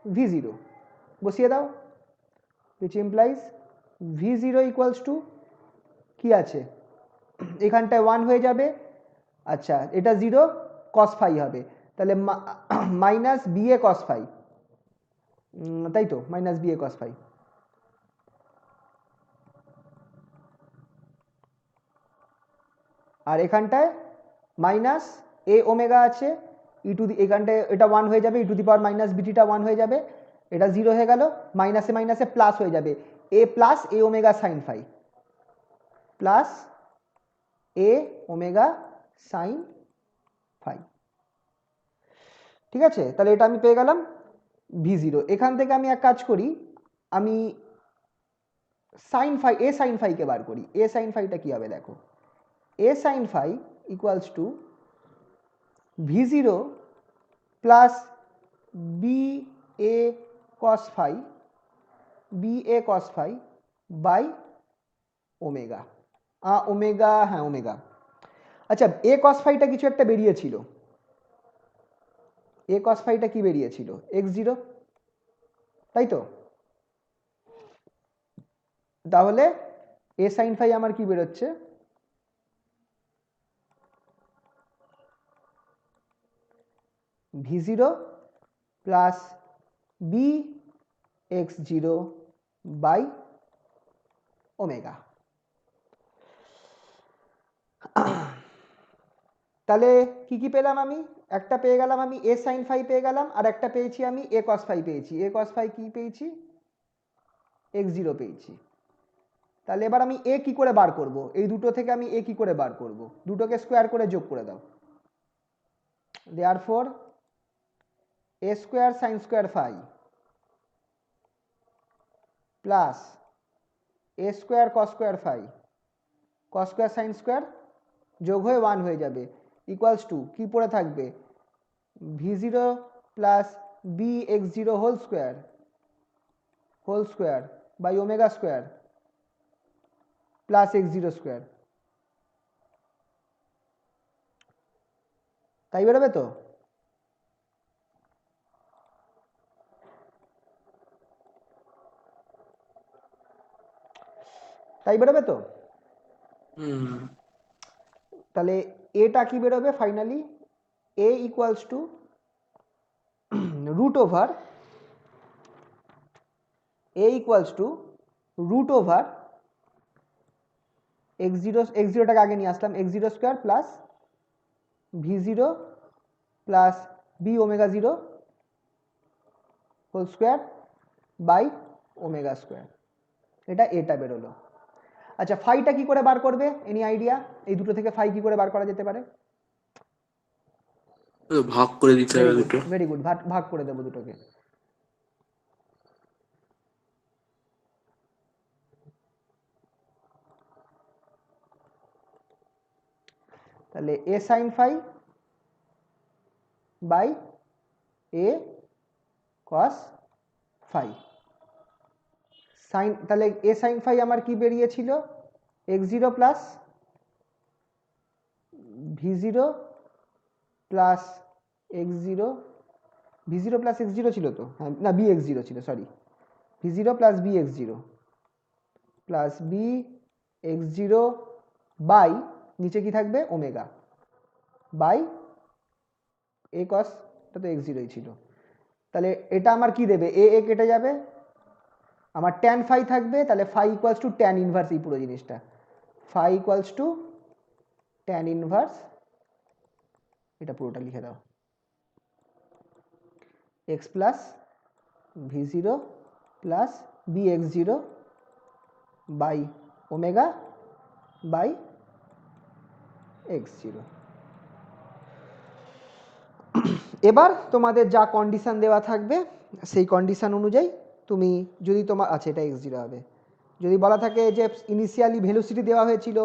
v0 বসিয়ে দাও, which implies v0 equals to কি আছে? এখানটায় 1 হয়ে যাবে, আচ্ছা এটা 0 cos phi হবে, তাহলে মাইনাস বি এ cos phi, তাই তো, মাইনাস বি এ cos phi। আর এখানটায় মাইনাস এ ওমেগা আছে, ই টু দি, এখানটায় এটা 1 হয়ে যাবে, e to the power minus বিটিটা 1 হয়ে যাবে, এটা 0 হয়ে গেল, মাইনাসে মাইনাসে প্লাস হয়ে যাবে, এ প্লাস এ ওমেগা সাইন ফাই প্লাস এ ওমেগা সাইন ফাই। ঠিক আছে, তাহলে এটা আমি পেয়ে গেলাম v0। এখান থেকে আমি এক কাজ করি, আমি সাইন ফাই, এ সাইন ফাইকে বার করি। এ সাইন ফাইটা কি হবে দেখো, a sin phi equals to v0 plus b a cos phi by omega, omega, হ্যাঁ ওমেগা। আচ্ছা, a cos phi টা কিছু একটা বেরিয়েছিল, a cos phi টা কি বেরিয়েছিল? x0, তাই তো? তাহলে a sin phi আমার কি বেরোচ্ছে? v0 plus b x zero by omega. তাহলে কি কি পেলাম আমি? একটা পেয়ে গেলাম আমি এ সাইন ফাই পেয়ে গেলাম, আর একটা পেয়েছি আমি এ কস ফাই পেয়েছি। এ কস ফাই কি পেয়েছি? এক্স জিরো পেয়েছি। তাহলে এবার আমি এ কি করে বার করব? এই দুটো থেকে আমি এ কি করে বার করব? দুটোকে স্কোয়ার করে যোগ করে দাও। Therefore a square sine square phi plus a square cos square phi, cos square sine square যোগ হয়ে 1 হয়ে যাবে, ইকুয়ালস টু কি পড়ে থাকবে? V zero plus b x zero whole square by omega square plus x zero square. তাই বেরোবে তো? তাই বেরোবে তো? হুম তাহলে এটা কি বেরোবে finally? A equals to root over x জিরোটাকে আগে নিয়ে আসলাম, x zero square plus v zero plus b omega zero whole square by omega square. এটা বেরোলো। আচ্ছা, ফাইটা কি করে বার করবে? Any idea? এই দুটো থেকে ফাই কি করে বার করা যেতে পারে? ভাগ করে দিতে হবে দুটো। ভেরি গুড, ভাগ করে দেবো দুটোকে। তাহলে a sine phi by a cos phi sine. তাহলে এ সাইন ফাই আমার কি বেরিয়েছিল? X zero plus v zero plus x zero, v zero plus x zero ছিল তো? হ্যাঁ, না, বি এক্স জিরো ছিল, sorry. V zero plus b x zero plus b x zero by নিচে কি থাকবে? ওমেগা বাই এ কস, এটা তো এক্স জিরোই ছিল। তাহলে এটা আমার কি দেবে? এ এ কেটে যাবে, আমার ট্যান ফাই থাকবে। তাহলে phi equals to tan inverse, এই পুরো জিনিসটা phi equals to tan inverse, এটা পুরোটা লিখে দাও, x plus v zero plus b x zero by omega by x zero. এবার তোমাদের যা কন্ডিশন দেওয়া থাকবে সেই কন্ডিশন অনুযায়ী তুমি যদি তোমার, আচ্ছা এটা এক্স জিরো হবে, যদি বলা থাকে যে ইনিশিয়ালি ভেলোসিটি দেওয়া হয়েছিল,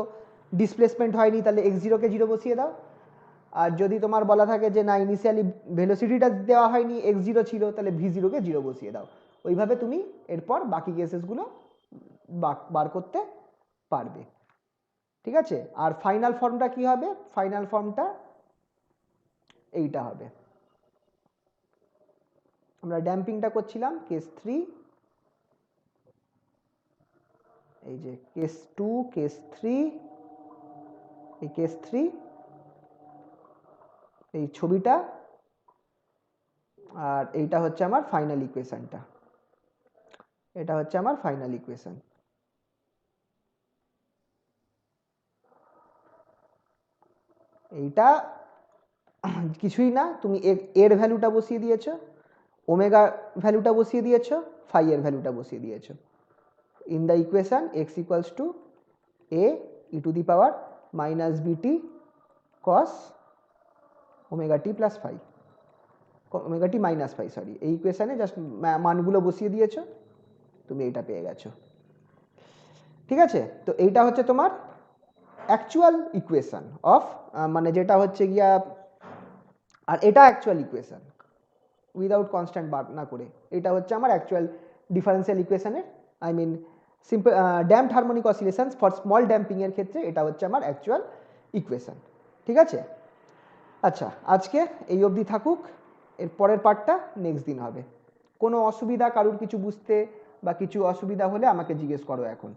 ডিসপ্লেসমেন্ট হয়নি, তাহলে এক্স জিরোকে জিরো বসিয়ে দাও। আর যদি তোমার বলা থাকে যে না, ইনিশিয়ালি ভেলোসিটিটা দেওয়া হয়নি, এক্স জিরো ছিল, তাহলে ভি জিরোকে জিরো বসিয়ে দাও। ওইভাবে তুমি এরপর বাকি কেসেসগুলো বার করতে পারবে। ঠিক আছে? আর ফাইনাল ফর্মটা কি হবে? ফাইনাল ফর্মটা এইটা হবে। আমরা ড্যাম্পিংটা করছিলাম কেস 3, এই যে কেস 2, কেস 3, এই কেস 3, এই ছবিটা, আর এইটা হচ্ছে আমার ফাইনাল ইকুয়েশনটা। এটা হচ্ছে আমার ফাইনাল ইকুয়েশন। এইটা কিছুই না, তুমি এর ভ্যালুটা বসিয়ে দিয়েছো, ওমেগা ভ্যালুটা বসিয়ে দিয়েছো, ফাই এর ভ্যালুটা বসিয়ে দিয়েছো। In the equation x equals to a e to the power minus b t cos omega t plus phi, omega t minus phi, sorry. এই ইকুয়েশনে জাস্ট মানগুলো বসিয়ে দিয়েছো, তুমি এইটা পেয়ে গেছো। ঠিক আছে? তো এইটা হচ্ছে তোমার অ্যাকচুয়াল ইকুয়েশন অফ, মানে যেটা হচ্ছে গিয়া, আর এটা অ্যাকচুয়াল ইকুয়েশন উইদাউট কনস্ট্যান্ট বার না করে, এটা হচ্ছে আমার অ্যাকচুয়াল ডিফারেন্সিয়াল ইকুয়েশনের, I mean simple damped harmonic oscillations for small ড্যাম্পিংয়ের ক্ষেত্রে এটা হচ্ছে আমার অ্যাকচুয়াল ইকুয়েশন। ঠিক আছে? আচ্ছা, আজকে এই অবধি থাকুক, এর পরের পার্টটা নেক্সট দিন হবে। কোনো অসুবিধা, কারুর কিছু বুঝতে বা কিছু অসুবিধা হলে আমাকে জিজ্ঞেস করো এখন।